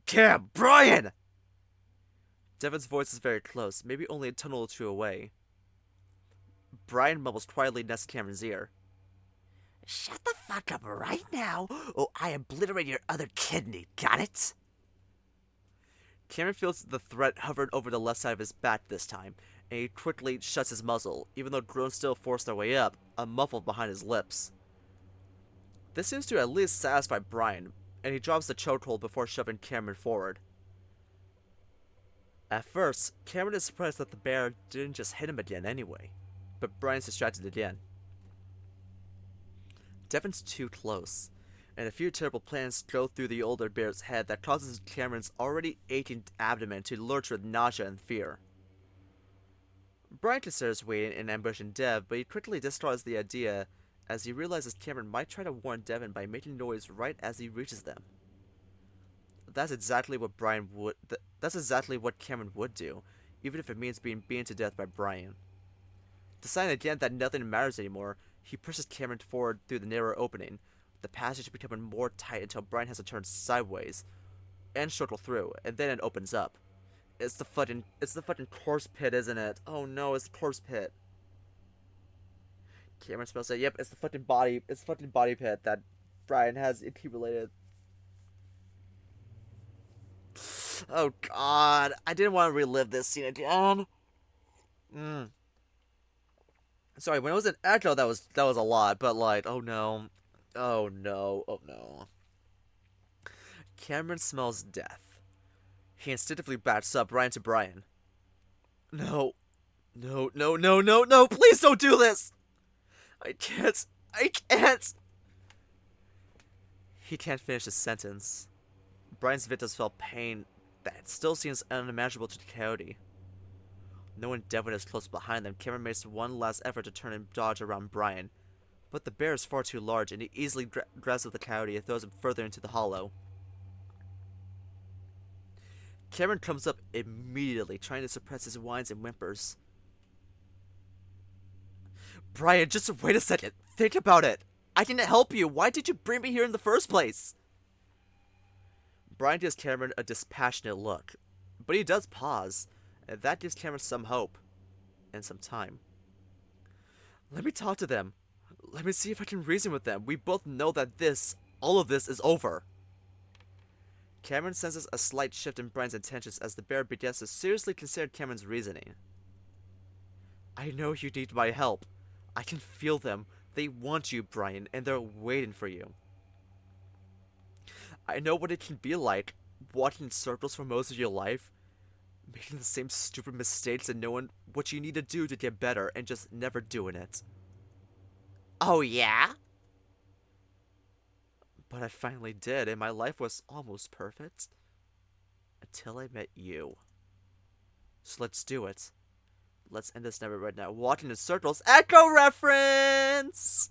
Cam! Brian! Devin's voice is very close, maybe only a tunnel or two away. Brian mumbles quietly next to Cameron's ear. Shut the fuck up right now, or I obliterate your other kidney, got it? Cameron feels the threat hovering over the left side of his back this time, and he quickly shuts his muzzle, even though groans still force their way up, unmuffled behind his lips. This seems to at least satisfy Brian, and he drops the chokehold before shoving Cameron forward. At first, Cameron is surprised that the bear didn't just hit him again anyway, but Brian's distracted again. Devin's too close, and a few terrible plans go through the older bear's head that causes Cameron's already aching abdomen to lurch with nausea and fear. Brian considers waiting and ambushing Dev, but he quickly discards the idea as he realizes Cameron might try to warn Devin by making noise right as he reaches them. That's exactly what Cameron would do, even if it means being beaten to death by Brian. Deciding again that nothing matters anymore, he pushes Cameron forward through the narrow opening, the passage becoming more tight until Brian has to turn sideways and struggle through, and then it opens up. It's the fucking corpse pit, isn't it? Oh no, it's the corpse pit. Cameron smells it. Yep, it's the fucking body pit that Brian has accumulated. Oh god, I didn't want to relive this scene again. Sorry, when it was an echo, that was a lot, but like, oh no. Oh no, oh no. Cameron smells death. He instinctively backs up right into Brian. No. No, no, no, no, no, please don't do this! I can't. He can't finish his sentence. Brian's victims felt pain that still seems unimaginable to the coyote. Knowing Devin is close behind them, Cameron makes one last effort to turn and dodge around Brian. But the bear is far too large, and he easily grabs up the coyote and throws him further into the hollow. Cameron comes up immediately, trying to suppress his whines and whimpers. Brian, just wait a second. Think about it. I didn't help you. Why did you bring me here in the first place? Brian gives Cameron a dispassionate look, but he does pause, and that gives Cameron some hope and some time. Let me talk to them. Let me see if I can reason with them. We both know that all of this is over. Cameron senses a slight shift in Brian's intentions as the bear begins to seriously consider Cameron's reasoning. I know you need my help. I can feel them. They want you, Brian, and they're waiting for you. I know what it can be like, walking in circles for most of your life, making the same stupid mistakes and knowing what you need to do to get better and just never doing it. Oh yeah? But I finally did, and my life was almost perfect. Until I met you. So let's do it. Let's end this never right now. Walking in circles. Echo reference!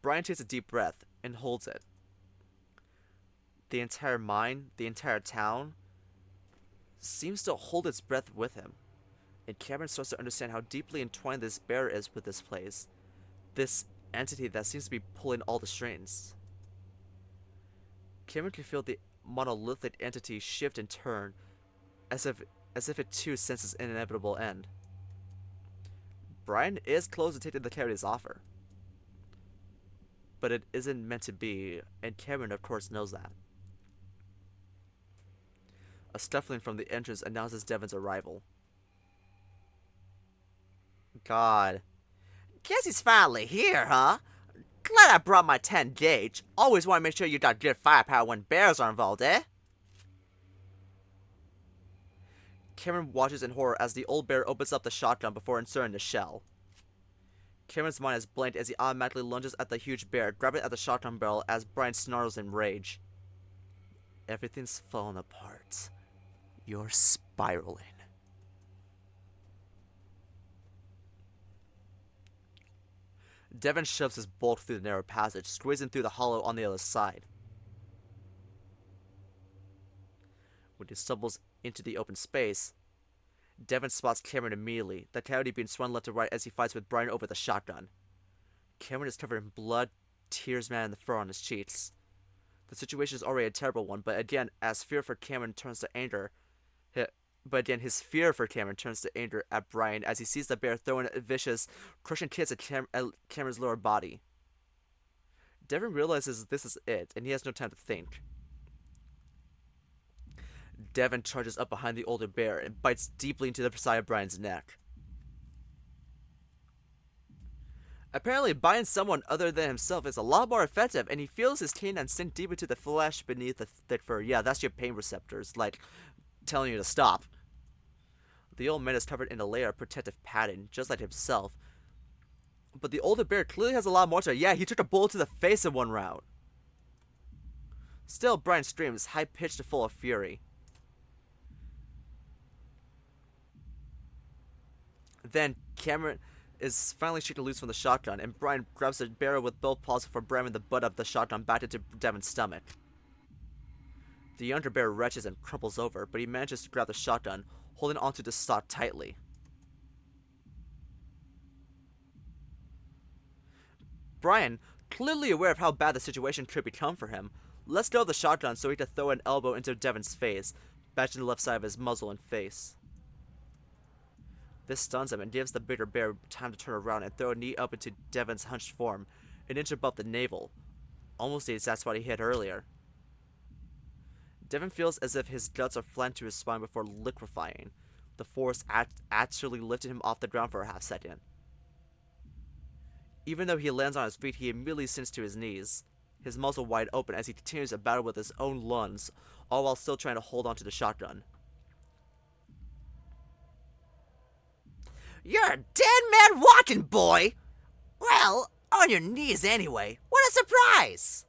Brian takes a deep breath and holds it. The entire mine, the entire town, seems to hold its breath with him. And Cameron starts to understand how deeply entwined this bear is with this place. This entity that seems to be pulling all the strings. Cameron can feel the monolithic entity shift and turn, as if it too senses an inevitable end. Brian is close to taking the coyote's offer. But it isn't meant to be, and Cameron of course knows that. A scuffling from the entrance announces Devin's arrival. God. Guess he's finally here, huh? Glad I brought my 10 gauge. Always want to make sure you got good firepower when bears are involved, eh? Cameron watches in horror as the old bear opens up the shotgun before inserting the shell. Cameron's mind is blanked as he automatically lunges at the huge bear, grabbing at the shotgun barrel as Brian snarls in rage. Everything's falling apart. You're spiraling. Devon shoves his bulk through the narrow passage, squeezing through the hollow on the other side. When he stumbles into the open space, Devon spots Cameron immediately, the coyote being swung left to right as he fights with Brian over the shotgun. Cameron is covered in blood, tears man the fur on his cheeks. The situation is already a terrible one, but again, as fear for Cameron turns to anger, his fear for Cameron turns to anger at Brian as he sees the bear throwing vicious, crushing kicks at Cameron's lower body. Devon realizes this is it, and he has no time to think. Devon charges up behind the older bear and bites deeply into the side of Brian's neck. Apparently, biting someone other than himself is a lot more effective, and he feels his canine sink deep into the flesh beneath the thick fur. Yeah, that's your pain receptors, like, telling you to stop. The old man is covered in a layer of protective padding, just like himself. But the older bear clearly has a lot more to it. Yeah, he took a bullet to the face in one round. Still, Brian screams, high-pitched and full of fury. Then, Cameron is finally shaken loose from the shotgun, and Brian grabs the barrel with both paws before ramming the butt of the shotgun back into Devon's stomach. The younger bear retches and crumples over, but he manages to grab the shotgun, holding onto the stock tightly. Brian, clearly aware of how bad the situation could become for him, lets go of the shotgun so he can throw an elbow into Devon's face, bashing the left side of his muzzle and face. This stuns him and gives the bigger bear time to turn around and throw a knee up into Devon's hunched form, an inch above the navel, almost the exact spot he hit earlier. Devon feels as if his guts are flattened to his spine before liquefying. The force actually lifted him off the ground for a half second. Even though he lands on his feet, he immediately sinks to his knees, his muzzle wide open as he continues a battle with his own lungs, all while still trying to hold onto the shotgun. You're a dead man walking, boy! Well, on your knees anyway. What a surprise!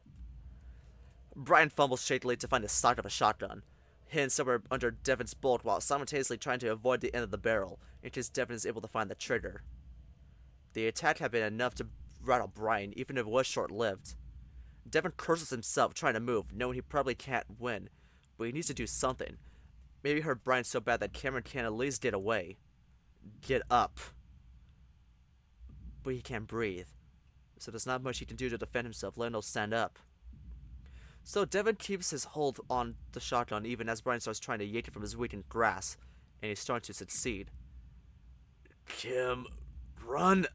Brian fumbles shakily to find the stock of a shotgun, hidden somewhere under Devon's bulk while simultaneously trying to avoid the end of the barrel, in case Devon is able to find the trigger. The attack had been enough to rattle Brian, even if it was short-lived. Devon curses himself trying to move, knowing he probably can't win, but he needs to do something. Maybe hurt Brian so bad that Cameron can at least get away. Get up. But he can't breathe, so there's not much he can do to defend himself, let alone stand up. So Devon keeps his hold on the shotgun even as Brian starts trying to yank it from his weakened grasp, and he's starting to succeed. Kim, run!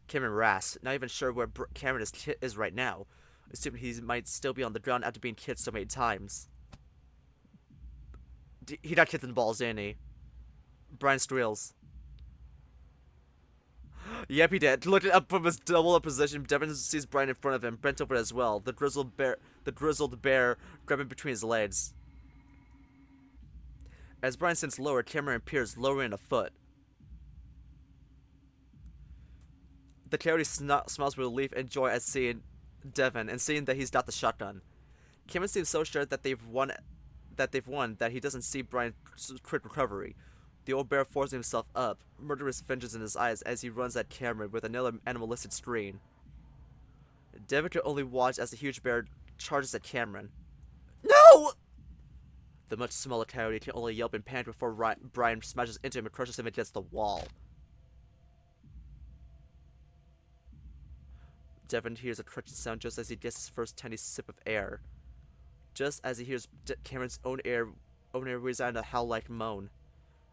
Cameron rasps, not even sure where Cameron is right now, assuming he might still be on the ground after being kicked so many times. He got kicked in the balls, didn't he? Brian squeals. Yep, he did. Looking up from his double-up position, Devon sees Brian in front of him, bent over as well, the grizzled bear grabbing between his legs. As Brian sinks lower, Cameron appears, lowering a foot. The coyote smiles with relief and joy at seeing Devon and seeing that he's got the shotgun. Cameron seems so sure that they've won that he doesn't see Brian's quick recovery. The old bear forcing himself up, murderous vengeance in his eyes as he runs at Cameron with another animalistic scream. Devon can only watch as the huge bear charges at Cameron. No! The much smaller coyote can only yelp in panic before Brian smashes into him and crushes him against the wall. Devon hears a crunching sound just as he gets his first tiny sip of air. Just as he hears Cameron's own air resound a howl-like moan.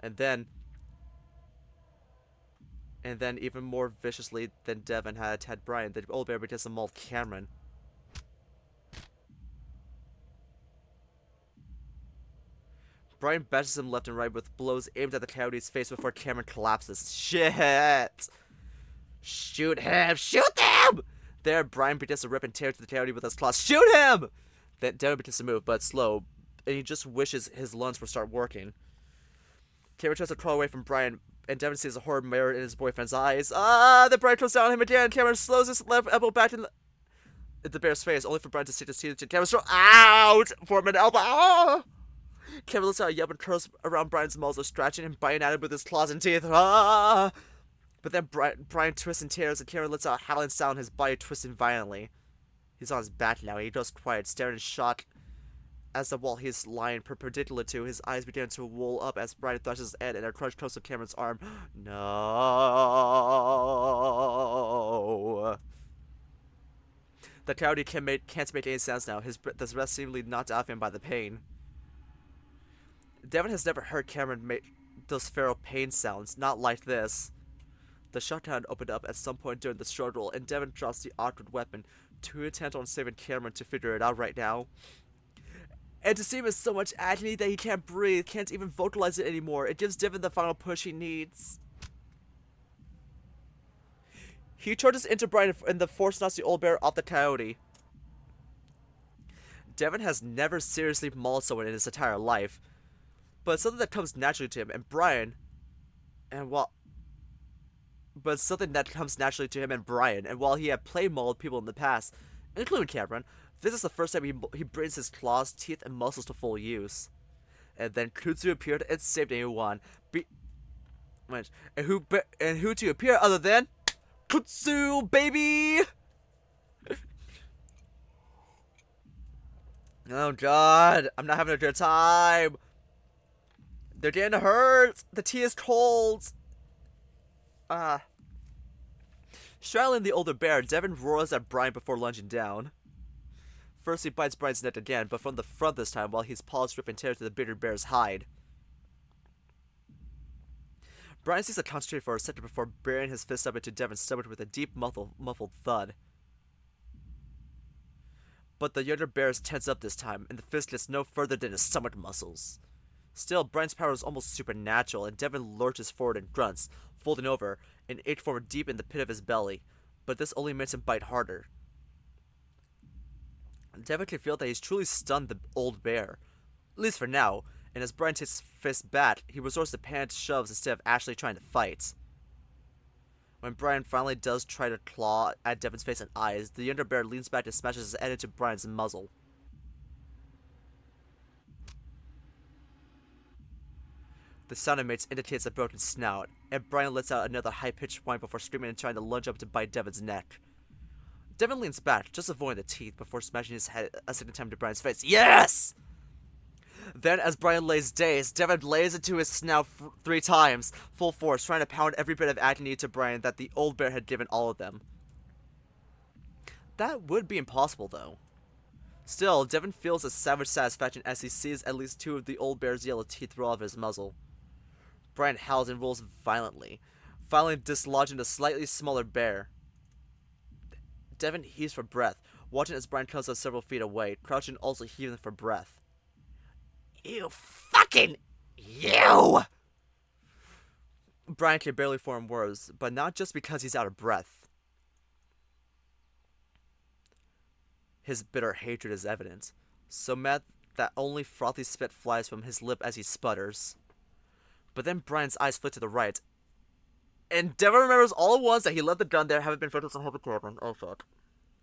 And then, even more viciously than Devon had attacked Brian, the old bear begins to maul Cameron. Brian bashes him left and right with blows aimed at the coyote's face before Cameron collapses. Shit! Shoot him! Shoot them! There, Brian begins to rip and tear to the coyote with his claws. Shoot him! Then Devon begins to move, but slow, and he just wishes his lungs would start working. Cameron tries to crawl away from Brian, and Devon sees a horror mirror in his boyfriend's eyes. Then Brian comes down on him again. Cameron slows his left elbow back in the bear's face, only for Brian to stick his teeth into Cameron's throat. Out! For him an elbow. Cameron lets out a yelp and curls around Brian's muzzle, scratching and biting at him with his claws and teeth. Ah! But then Brian twists and tears, and Cameron lets out a howling sound, his body twisting violently. He's on his back now, and he goes quiet, staring in shock as the wall he's lying perpendicular to. His eyes begin to roll up as Brian thrushes his head, and a crunch comes to Cameron's arm. No. The coyote can't make any sounds now. His breath seemingly knocked out of him by the pain. Devin has never heard Cameron make those feral pain sounds, not like this. The shotgun opened up at some point during the struggle, and Devin drops the awkward weapon, too intent on saving Cameron to figure it out right now. And to see him in so much agony that he can't breathe, can't even vocalize it anymore, it gives Devin the final push he needs. He charges into Brian and the force knocks the old bear off the coyote. Devin has never seriously mauled someone in his entire life, but it's something that comes naturally to him, and Brian, and while... But it's something that comes naturally to him and Brian, and while he had play mauled people in the past, including Cameron, this is the first time he brings his claws, teeth, and muscles to full use. And then Kutsu appeared and saved anyone. And who to appear other than Kutsu, baby! Oh god, I'm not having a good time. They're getting hurt. The tea is cold. Straddling the older bear, Devin roars at Brian before lunging down. First, he bites Brian's neck again, but from the front this time, while his paws rip and tear through the bigger bear's hide. Brian seems to concentrate for a second before burying his fist up into Devin's stomach with a deep, muffled thud. But the younger bear is tense up this time, and the fist gets no further than his stomach muscles. Still, Brian's power is almost supernatural, and Devin lurches forward and grunts, folding over, an ache formed deep in the pit of his belly, but this only makes him bite harder. Devin can feel that he's truly stunned the old bear, at least for now, and as Brian takes his fist back, he resorts to panicked shoves instead of actually trying to fight. When Brian finally does try to claw at Devin's face and eyes, the younger bear leans back and smashes his head into Brian's muzzle. The sound it makes indicates a broken snout, and Brian lets out another high-pitched whine before screaming and trying to lunge up to bite Devin's neck. Devin leans back, just avoiding the teeth, before smashing his head a second time to Brian's face. Yes! Then, as Brian lays dazed, Devin lays into his snout 3 times, full force, trying to pound every bit of agony to Brian that the old bear had given all of them. That would be impossible, though. Still, Devin feels a savage satisfaction as he sees at least 2 of the old bear's yellow teeth roll out of his muzzle. Brian howls and rolls violently, finally dislodging the slightly smaller bear. Devin heaves for breath, watching as Brian comes up several feet away, crouching also heaving for breath. You fucking... you! Brian can barely form words, but not just because he's out of breath. His bitter hatred is evident, so mad that only frothy spit flies from his lip as he sputters. But then Brian's eyes flick to the right, and Devin remembers all at once that he left the gun there, having been focused on helping Cameron. Oh fuck.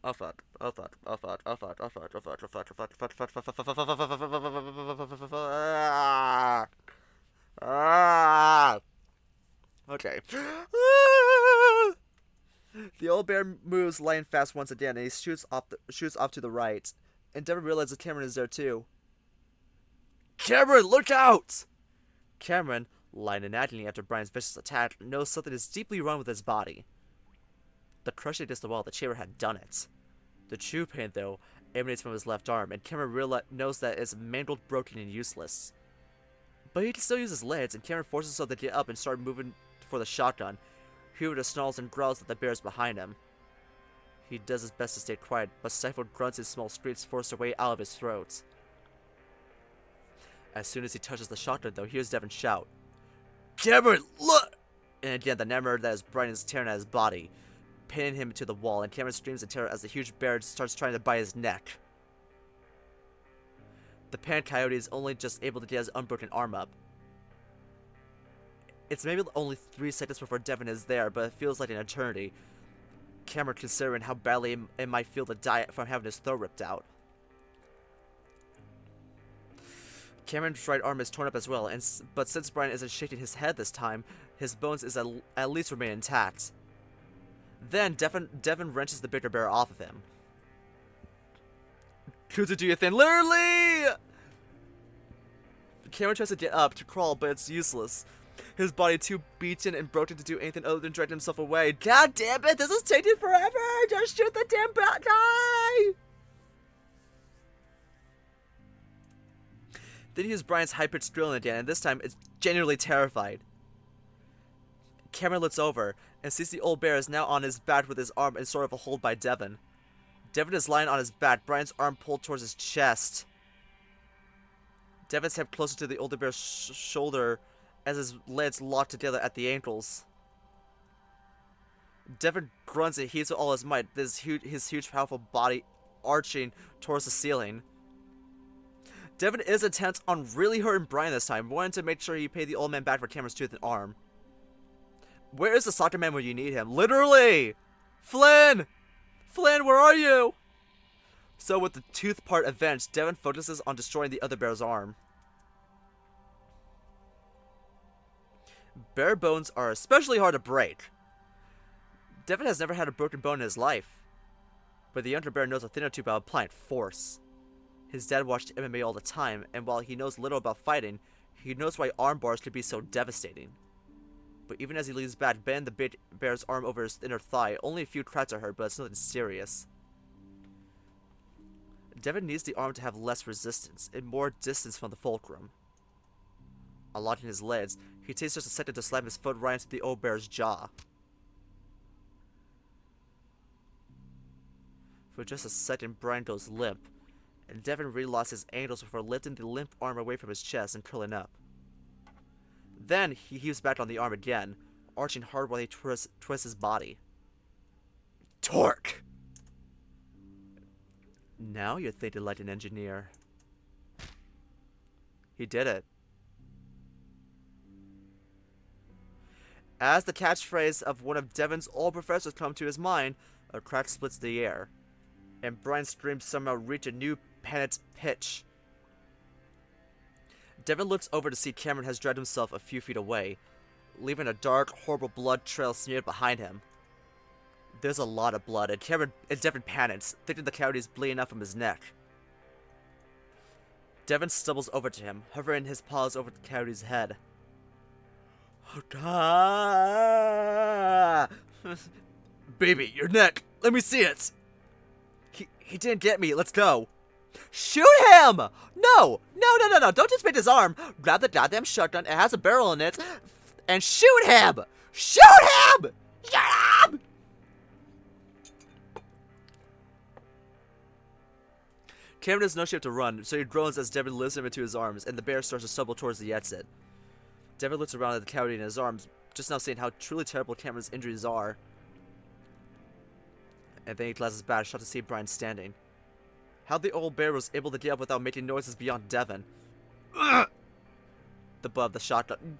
Oh fuck. Oh fuck. Oh fuck. Oh fuck. Oh fuck. Oh fuck. Oh fuck. Oh fuck. Oh fuck. Okay. The old bear moves lying fast once again, and he shoots off to the right. And Devin realizes Cameron is there too. Cameron, look out! Cameron, lying in agony after Brian's vicious attack, knows something is deeply wrong with his body. The crushing against the wall, the chamber had done it. The true pain, though, emanates from his left arm, and Cameron knows that it's mangled, broken, and useless. But he can still use his legs, and Cameron forces himself to get up and start moving for the shotgun, hearing the snarls and growls that the bear is behind him. He does his best to stay quiet, but stifled grunts and small screams force their way out of his throat. As soon as he touches the shotgun, though, he hears Devin shout, "Cameron, look!" And again, the nightmare that is Brian is tearing at his body, pinning him to the wall, and Cameron screams in terror as the huge bear starts trying to bite his neck. The panicked coyote is only just able to get his unbroken arm up. It's maybe only 3 seconds before Devin is there, but it feels like an eternity. Cameron considering how badly it might feel to die from having his throat ripped out. Cameron's right arm is torn up as well, but since Brian isn't shaking his head this time, his bones at least remain intact. Then Devin wrenches the bigger bear off of him. Kuzu, do your thing, literally! Cameron tries to get up to crawl, but it's useless. His body too beaten and broken to do anything other than drag himself away. God damn it, this is taking forever! Just shoot the damn guy! Then he hears Brian's high-pitched drilling again, and this time it's genuinely terrified. Cameron looks over and sees the old bear is now on his back with his arm in sort of a hold by Devin. Devin is lying on his back, Brian's arm pulled towards his chest. Devin stepped closer to the older bear's shoulder as his legs locked together at the ankles. Devin grunts and heaves with all his might, his huge powerful body arching towards the ceiling. Devin is intent on really hurting Brian this time, wanting to make sure he paid the old man back for Cameron's tooth and arm. Where is the soccer man when you need him? Literally! Flynn! Flynn, where are you? So with the tooth part avenged, Devin focuses on destroying the other bear's arm. Bear bones are especially hard to break. Devin has never had a broken bone in his life, but the younger bear knows a thing or two about applying force. His dad watched MMA all the time, and while he knows little about fighting, he knows why arm bars could be so devastating. But even as he leans back, bending the big bear's arm over his inner thigh, only a few cracks are heard, but it's nothing serious. Devin needs the arm to have less resistance and more distance from the fulcrum. Unlocking his legs, he takes just a second to slam his foot right into the old bear's jaw. For just a second, Brian goes limp, and Devin relosts his angles before lifting the limp arm away from his chest and curling up. Then he heaves back on the arm again, arching hard while he twists his body. Torque! Now you're thinking like an engineer. He did it. As the catchphrase of one of Devin's old professors comes to his mind, a crack splits the air, and Brian's screams somehow reach a new panicked pitch. Devin looks over to see Cameron has dragged himself a few feet away, leaving a dark, horrible blood trail smeared behind him. There's a lot of blood, and Devin panics, thinking the coyote is bleeding out from his neck. Devin stumbles over to him, hovering his paws over the coyote's head. Ah! Baby, your neck! Let me see it! He didn't get me, let's go! Shoot him! No! No! Don't just spit his arm! Grab the goddamn shotgun, it has a barrel in it, and shoot him! Shoot him! Shut up! Cameron has no shape to run, so he groans as Devin lifts him into his arms, and the bear starts to stumble towards the exit. Devin looks around at the coyote in his arms, just now seeing how truly terrible Cameron's injuries are. And then he glances back, shocked to see Brian standing. How the old bear was able to get up without making noises beyond Devin. Ugh! The butt of the shotgun.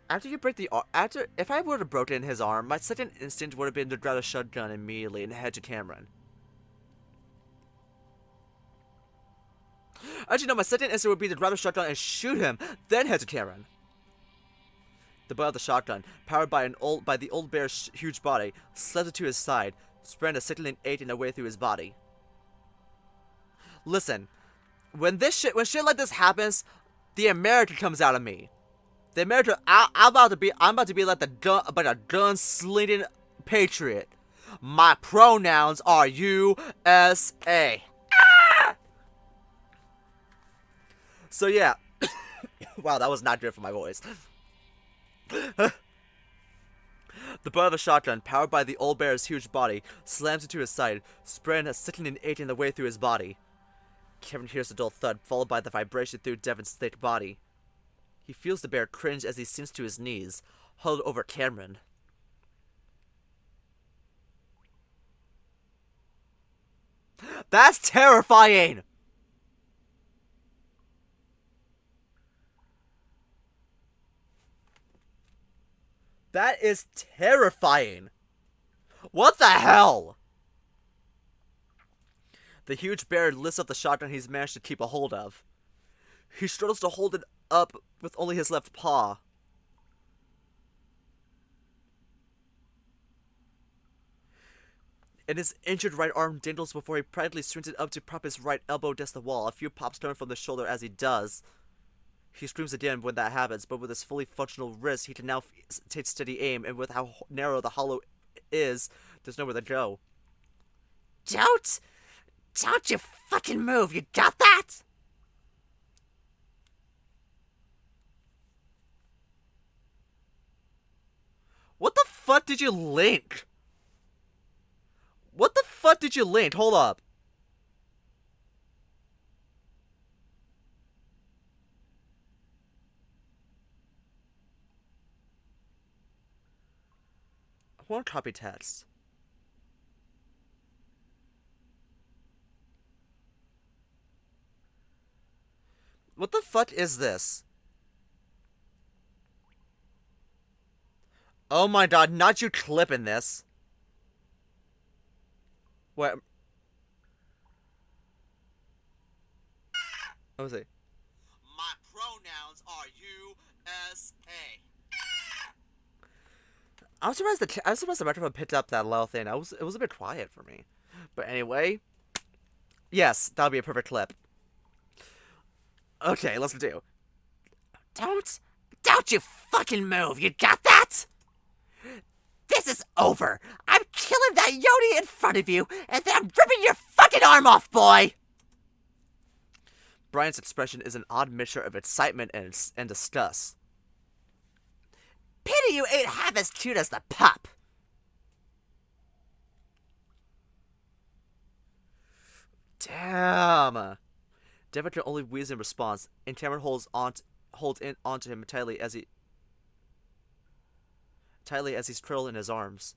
If I would have broken his arm, my second instinct would have been to grab a shotgun immediately and head to Cameron. Actually, no, my second instinct would be to grab a shotgun and shoot him, then head to Cameron. The butt of the shotgun, powered by the old bear's huge body, slams it to his side, spreading a sickening aching away through his body. Listen, when shit like this happens, the American comes out of me. The American, I'm about to be like a gun-slinging patriot. My pronouns are USA. Ah! So yeah, wow, that was not good for my voice. The butt of a shotgun, powered by the old bear's huge body, slams into his side, spreading a sickening aching the way through his body. Kevin hears a dull thud, followed by the vibration through Devin's thick body. He feels the bear cringe as he sinks to his knees, huddled over Cameron. That's terrifying! That is terrifying. What the hell? The huge bear lifts up the shotgun he's managed to keep a hold of. He struggles to hold it up with only his left paw. And his injured right arm dangles before he practically swings it up to prop his right elbow against the wall. A few pops coming from the shoulder as he does. He screams again when that happens, but with his fully functional wrist, he can now take steady aim, and with how narrow the hollow is, there's nowhere to go. Don't you fucking move, you got that? What the fuck did you link? What the fuck did you link? Hold up. I want to copy text. What the fuck is this? Oh my god, not you clipping this. What? What was it? My pronouns are USA. I'm surprised the microphone picked up that low thing. It was a bit quiet for me. But anyway, yes, that'll be a perfect clip. Okay, let's do. Don't you fucking move, you got that? This is over. I'm killing that Yodi in front of you, and then I'm ripping your fucking arm off, boy! Brian's expression is an odd mixture of excitement and disgust. Pity you ain't half as cute as the pup. Damn. Devin can only wheeze in response, and Cameron holds in onto him tightly as he's curled in his arms.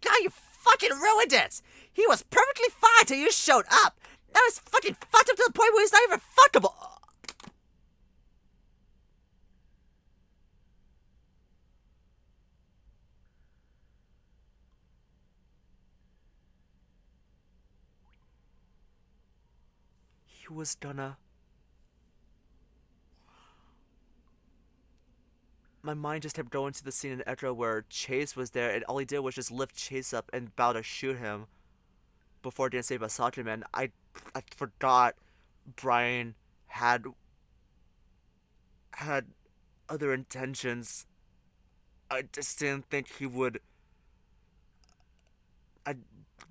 Now you fucking ruined it! He was perfectly fine till you showed up. Now he's fucking fucked up to the point where he's not even fuckable. He was gonna. My mind just kept going to the scene in Echo where Chase was there, and all he did was just lift Chase up and about to shoot him before getting saved by Soccerman. I forgot Brian had other intentions. I just didn't think he would.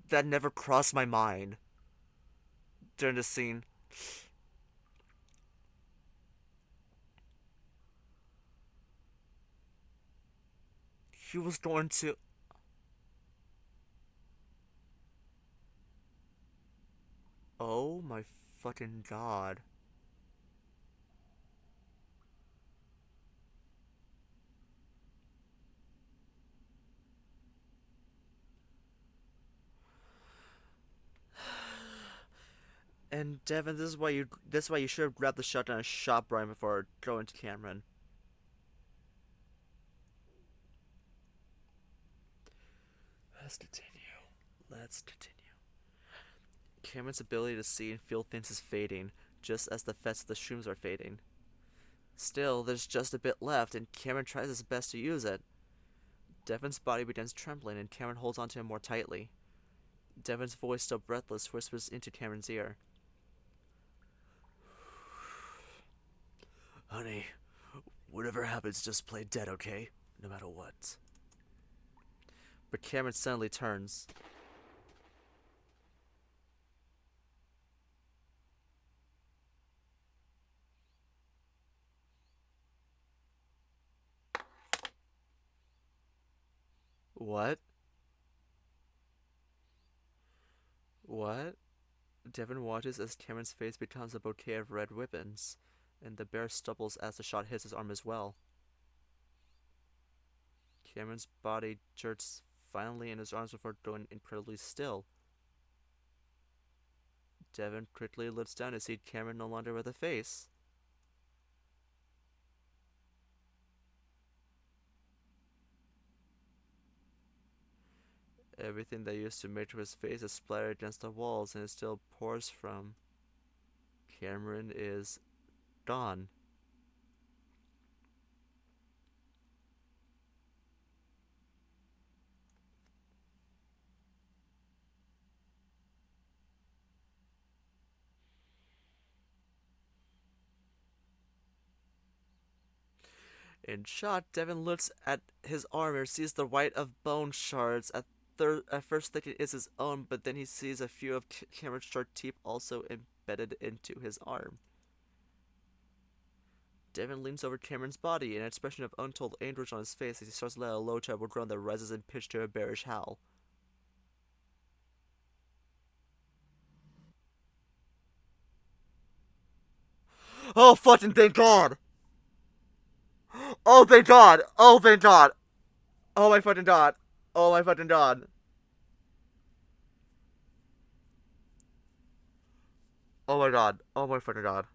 That never crossed my mind during the scene. He was going to. Oh my fucking god. And Devin, this is why you should have grabbed the shotgun and shot Brian before going to Cameron. Let's continue. Cameron's ability to see and feel things is fading, just as the effects of the shrooms are fading. Still, there's just a bit left, and Cameron tries his best to use it. Devin's body begins trembling, and Cameron holds onto him more tightly. Devin's voice, still breathless, whispers into Cameron's ear. Honey, whatever happens, just play dead, okay? No matter what. But Cameron suddenly turns. What? What? Devin watches as Cameron's face becomes a bouquet of red ribbons, and the bear stumbles as the shot hits his arm as well. Cameron's body jerks violently in his arms before going incredibly still. Devin quickly looks down to see Cameron no longer with a face. Everything that used to make to his face is splattered against the walls and it still pours from. Cameron is gone. In shock, Devin looks at his arm and sees the white of bone shards. At first thinking it's his own, but then he sees a few of Cameron's sharp teeth also embedded into his arm. Devin leans over Cameron's body, an expression of untold anguish on his face as he starts to let a low treble groan that rises in pitch to a bearish howl. Oh, fucking thank God! Oh, thank God! Oh, thank God! Oh, my fucking God! Oh, my fucking God! Oh, my God! Oh, my fucking God!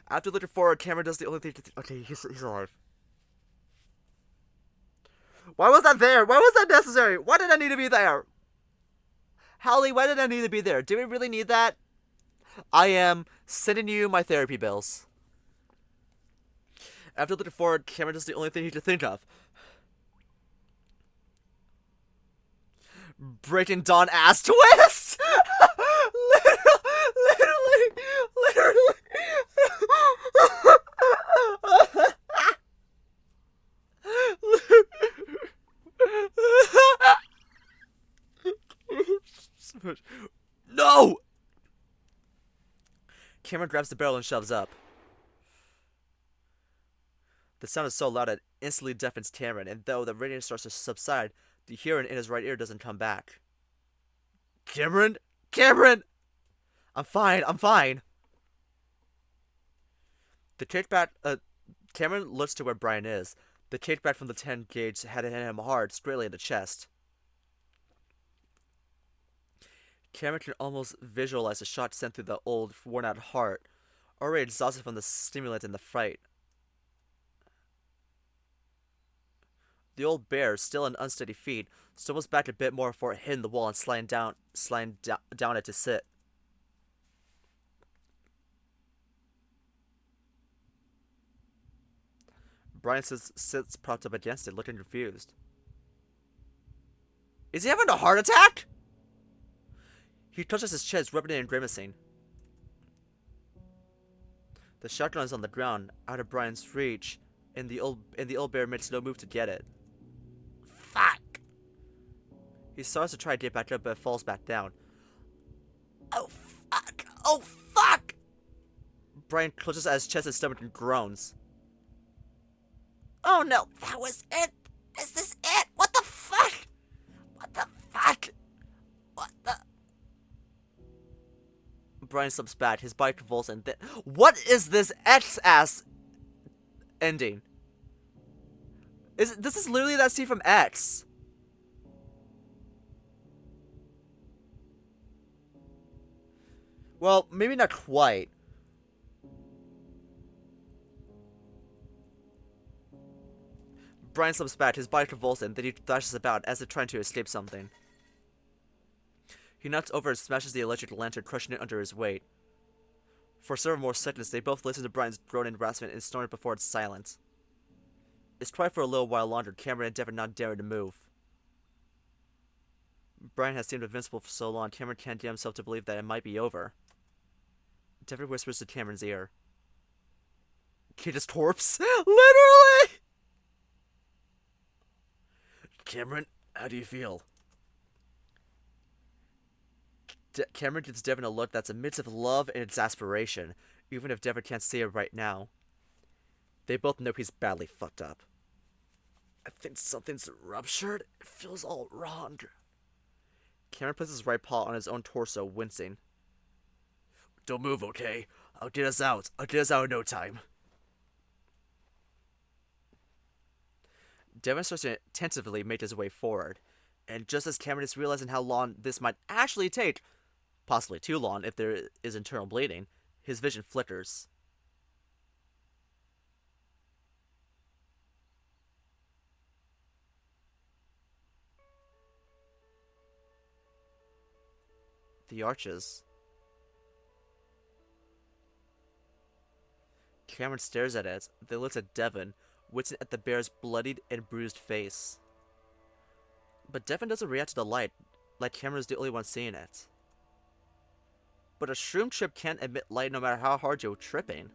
After looking forward, Cameron does the only thing to okay, he's alive. Why was that there? Why was that necessary? Why did I need to be there? Howly, why did I need to be there? Do we really need that? I am sending you my therapy bills. After looking forward, Cameron does the only thing he could think of. Breaking Dawn ass twist! literally. No! Cameron grabs the barrel and shoves up. The sound is so loud it instantly deafens Cameron, and though the radiance starts to subside, the hearing in his right ear doesn't come back. Cameron? Cameron! I'm fine. The kickback, Cameron looks to where Brian is. The kickback from the 10 gauge had hit him hard, straightly in the chest. Cameron can almost visualize the shot sent through the old, worn-out heart, already exhausted from the stimulant and the fright. The old bear, still on unsteady feet, stumbles back a bit more before hitting the wall and sliding down it to sit. Brian sits propped up against it, looking confused. Is he having a heart attack? He touches his chest, rubbing it and grimacing. The shotgun is on the ground, out of Brian's reach, and the old bear makes no move to get it. Fuck! He starts to try to get back up, but falls back down. Oh fuck! Oh fuck! Brian clutches at his chest and stomach and groans. Oh no, that was it! Is this it? What the fuck? What the fuck? What the... Brian slips back, his body convulses, and then... What is this X-ass ending? This is literally that scene from X. Well, maybe not quite. Brian slips back, his body convulses, and then he thrashes about as if trying to escape something. He knocks over and smashes the electric lantern, crushing it under his weight. For several more seconds, they both listen to Brian's groaning, rasping, and snoring before it's silent. It's quiet for a little while longer, Cameron and Devin not daring to move. Brian has seemed invincible for so long, Cameron can't get himself to believe that it might be over. Devin whispers to Cameron's ear. Kid is corpse? Literally! Cameron, how do you feel? Cameron gives Devin a look that's a mix of love and exasperation, even if Devin can't see it right now. They both know he's badly fucked up. I think something's ruptured. It feels all wrong. Cameron puts his right paw on his own torso, wincing. Don't move, okay? I'll get us out. I'll get us out in no time. Devin starts to tentatively make his way forward, and just as Cameron is realizing how long this might actually take, possibly too long if there is internal bleeding, his vision flickers. The arches. Cameron stares at it, then looks at Devon, wincing at the bear's bloodied and bruised face. But Devon doesn't react to the light, like Cameron's the only one seeing it. But a shroom trip can't emit light no matter how hard you're tripping.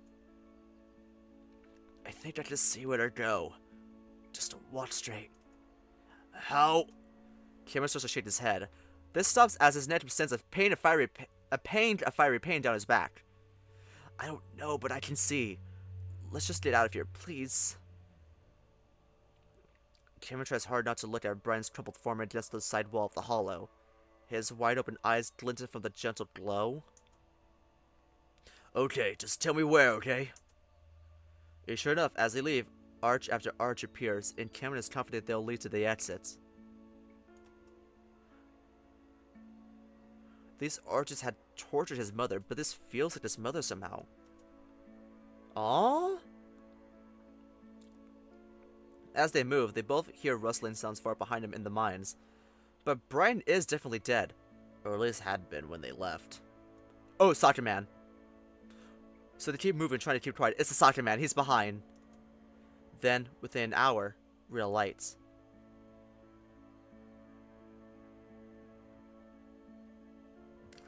I think I just see where to go. Just walk straight. How? Cameron starts to shake his head. This stops as his neck sends a fiery pain down his back. I don't know, but I can see. Let's just get out of here, please. Cameron tries hard not to look at Brian's crumpled form against the side wall of the hollow. His wide-open eyes glinted from the gentle glow. Okay, just tell me where, okay? Sure enough, as they leave, arch after arch appears, and Cameron is confident they'll lead to the exit. These arches had tortured his mother, but this feels like his mother somehow. Aww? As they move, they both hear rustling sounds far behind them in the mines. But Brian is definitely dead. Or at least had been when they left. Oh, Soccer Man. So they keep moving, trying to keep quiet. It's the Soccer Man. He's behind. Then, within an hour, real lights.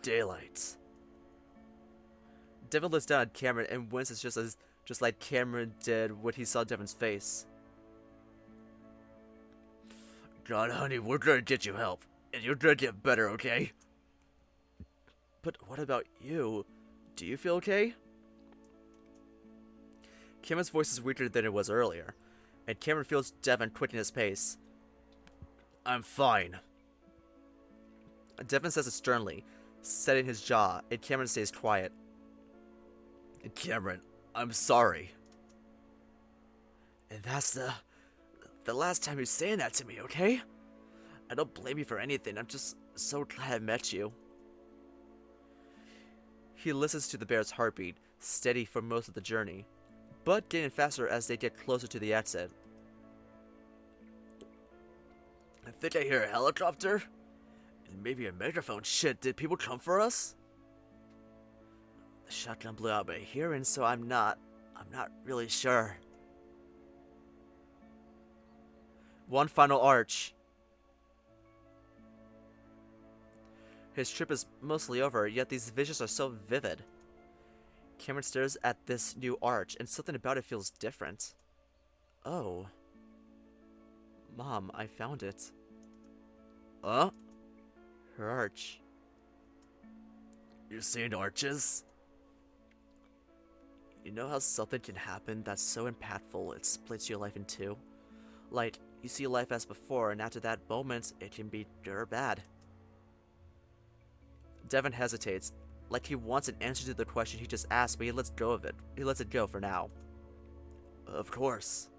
Daylight. Devon looks down at Cameron and winces just like Cameron did when he saw Devon's face. God, honey, we're gonna get you help, and you're gonna get better, okay? But what about you? Do you feel okay? Cameron's voice is weaker than it was earlier, and Cameron feels Devon quickening his pace. I'm fine. Devon says it sternly, setting his jaw, and Cameron stays quiet. Cameron, I'm sorry. And that's the last time you're saying that to me, okay? I don't blame you for anything. I'm just so glad I met you. He listens to the bear's heartbeat, steady for most of the journey, but getting faster as they get closer to the exit. I think I hear a helicopter. And maybe a megaphone. Shit, did people come for us? The shotgun blew out my hearing, so I'm not really sure. One final arch. His trip is mostly over, yet these visions are so vivid. Cameron stares at this new arch, and something about it feels different. Oh. Mom, I found it. Huh? Her arch. You're seeing arches? You know how something can happen that's so impactful it splits your life in two? Like, you see life as before, and after that moment, it can be good or bad. Devon hesitates, like he wants an answer to the question he just asked, but he lets go of it. He lets it go for now. Of course.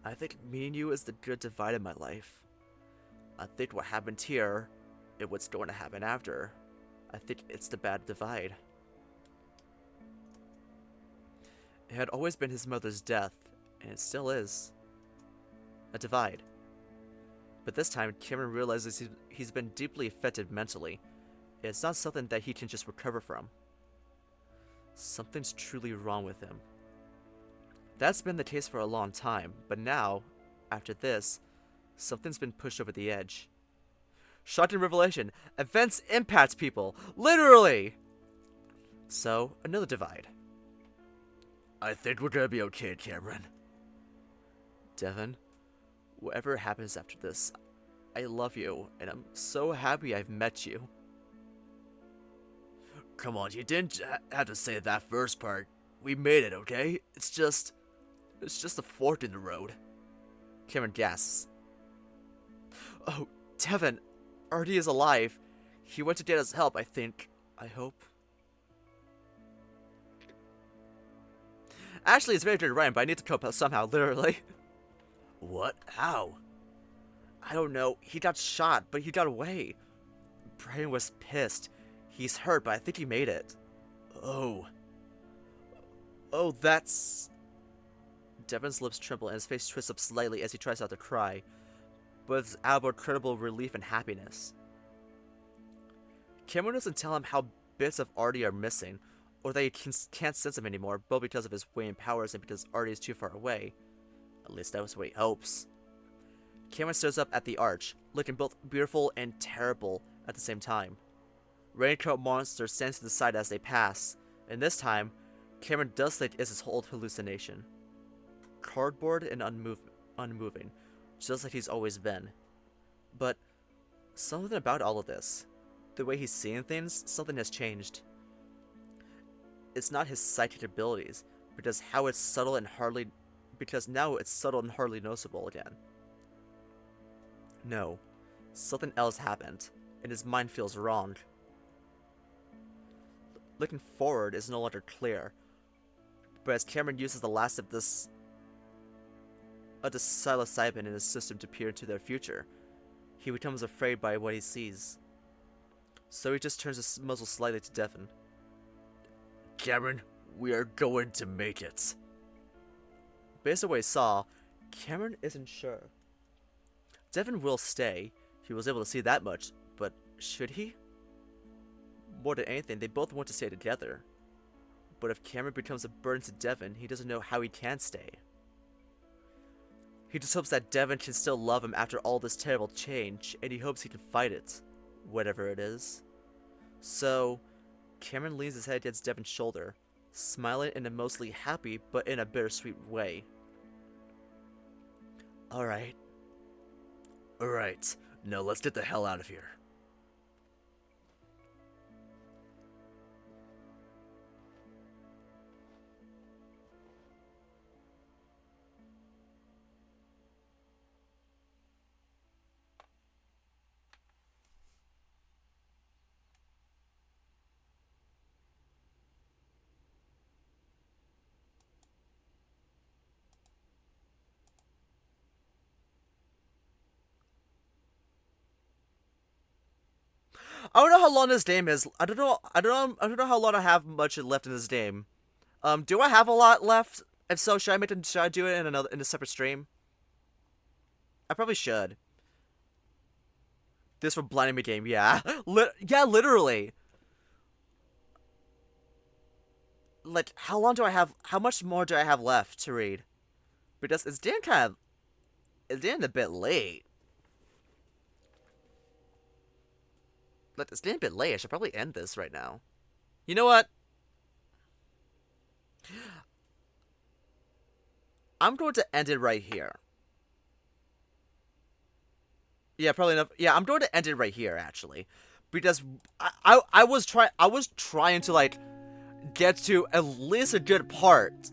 I think meeting you is the good divide in my life. I think what happened here is what's going to happen after. I think it's the bad divide. It had always been his mother's death, and it still is. A divide. But this time, Cameron realizes he's been deeply affected mentally. It's not something that he can just recover from. Something's truly wrong with him. That's been the case for a long time, but now, after this, something's been pushed over the edge. Shocking revelation. Events impact people. Literally! So, another divide. I think we're gonna be okay, Cameron. Devon, whatever happens after this, I love you, and I'm so happy I've met you. Come on, you didn't have to say that first part. We made it, okay? It's just a fork in the road. Cameron gasps. Oh, Devon, Artie is alive. He went to get us help, I think. I hope. Actually, it's very good writing, but I need to cope somehow, literally. What? How? I don't know. He got shot, but he got away. Brian was pissed. He's hurt, but I think he made it. Oh. Oh, that's... Devon's lips tremble and his face twists up slightly as he tries not to cry, but it's out of incredible relief and happiness. Cameron doesn't tell him how bits of Artie are missing, or that he can't sense them anymore, both because of his waning powers and because Artie is too far away. At least that was what he hopes. Cameron stares up at the arch, looking both beautiful and terrible at the same time. Raincoat monsters stand to the side as they pass, and this time, Cameron does think it's his old hallucination. Cardboard and unmoving, just like he's always been. But something about all of this, the way he's seeing things, something has changed. It's not his psychic abilities, because now it's subtle and hardly noticeable again. No, something else happened, and his mind feels wrong. Looking forward is no longer clear, but as Cameron uses the last of this psilocybin in his system to peer into their future, he becomes afraid by what he sees. So he just turns his muzzle slightly to Devin. Cameron, we are going to make it. Based on what he saw, Cameron isn't sure. Devin will stay. He was able to see that much, but should he? More than anything, they both want to stay together. But if Cameron becomes a burden to Devin, he doesn't know how he can stay. He just hopes that Devin can still love him after all this terrible change, and he hopes he can fight it, whatever it is. So, Cameron leans his head against Devin's shoulder, smiling in a mostly happy but in a bittersweet way. Alright, now let's get the hell out of here. I don't know how long this game is. I don't know how long I have much left in this game. Do I have a lot left? If so, should I do it in a separate stream? I probably should. This for blinding me game, yeah. Yeah, literally. Like, how much more do I have left to read? Because it's getting a bit late. Like, it's getting a bit late. I should probably end this right now. You know what? I'm going to end it right here. Yeah, probably enough. Yeah, I'm going to end it right here, actually. Because I was trying to, like, get to at least a good part.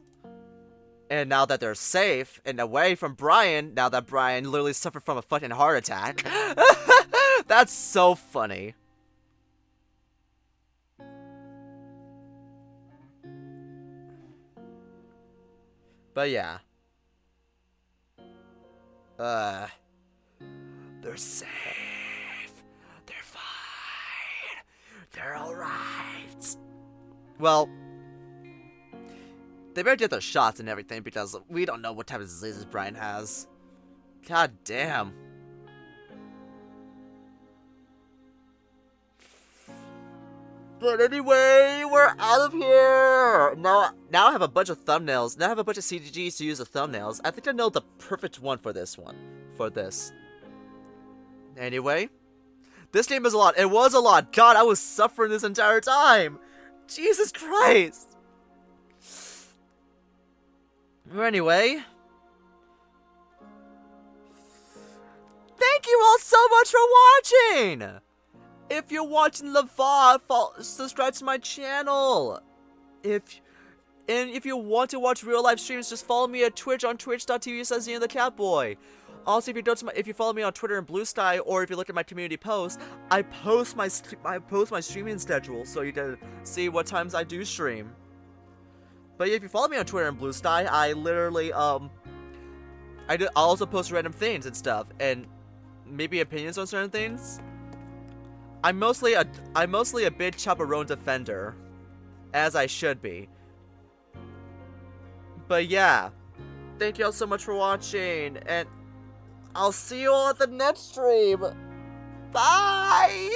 And now that they're safe and away from Brian, now that Brian literally suffered from a fucking heart attack. That's so funny. But yeah. They're safe. They're fine. They're alright. Well, they better get their shots and everything because we don't know what type of diseases Brian has. God damn. But anyway, we're out of here! Now I have a bunch of thumbnails. Now I have a bunch of CGs to use as thumbnails. I think I know the perfect one for this one. Anyway, this game is a lot. It was a lot. God, I was suffering this entire time! Jesus Christ! Anyway, thank you all so much for watching! If you're watching the VOD, subscribe to my channel. If you want to watch real life streams, just follow me at Twitch on twitch.tv/XenoTheCatBoy. Also, if you follow me on Twitter and Blue Sky, or if you look at my community posts, I post my streaming schedule so you can see what times I do stream. But if you follow me on Twitter and Blue Sky, I literally I also post random things and stuff, and maybe opinions on certain things. I'm mostly a big Chaperone defender, as I should be. But yeah, thank you all so much for watching, and I'll see you all at the next stream. Bye!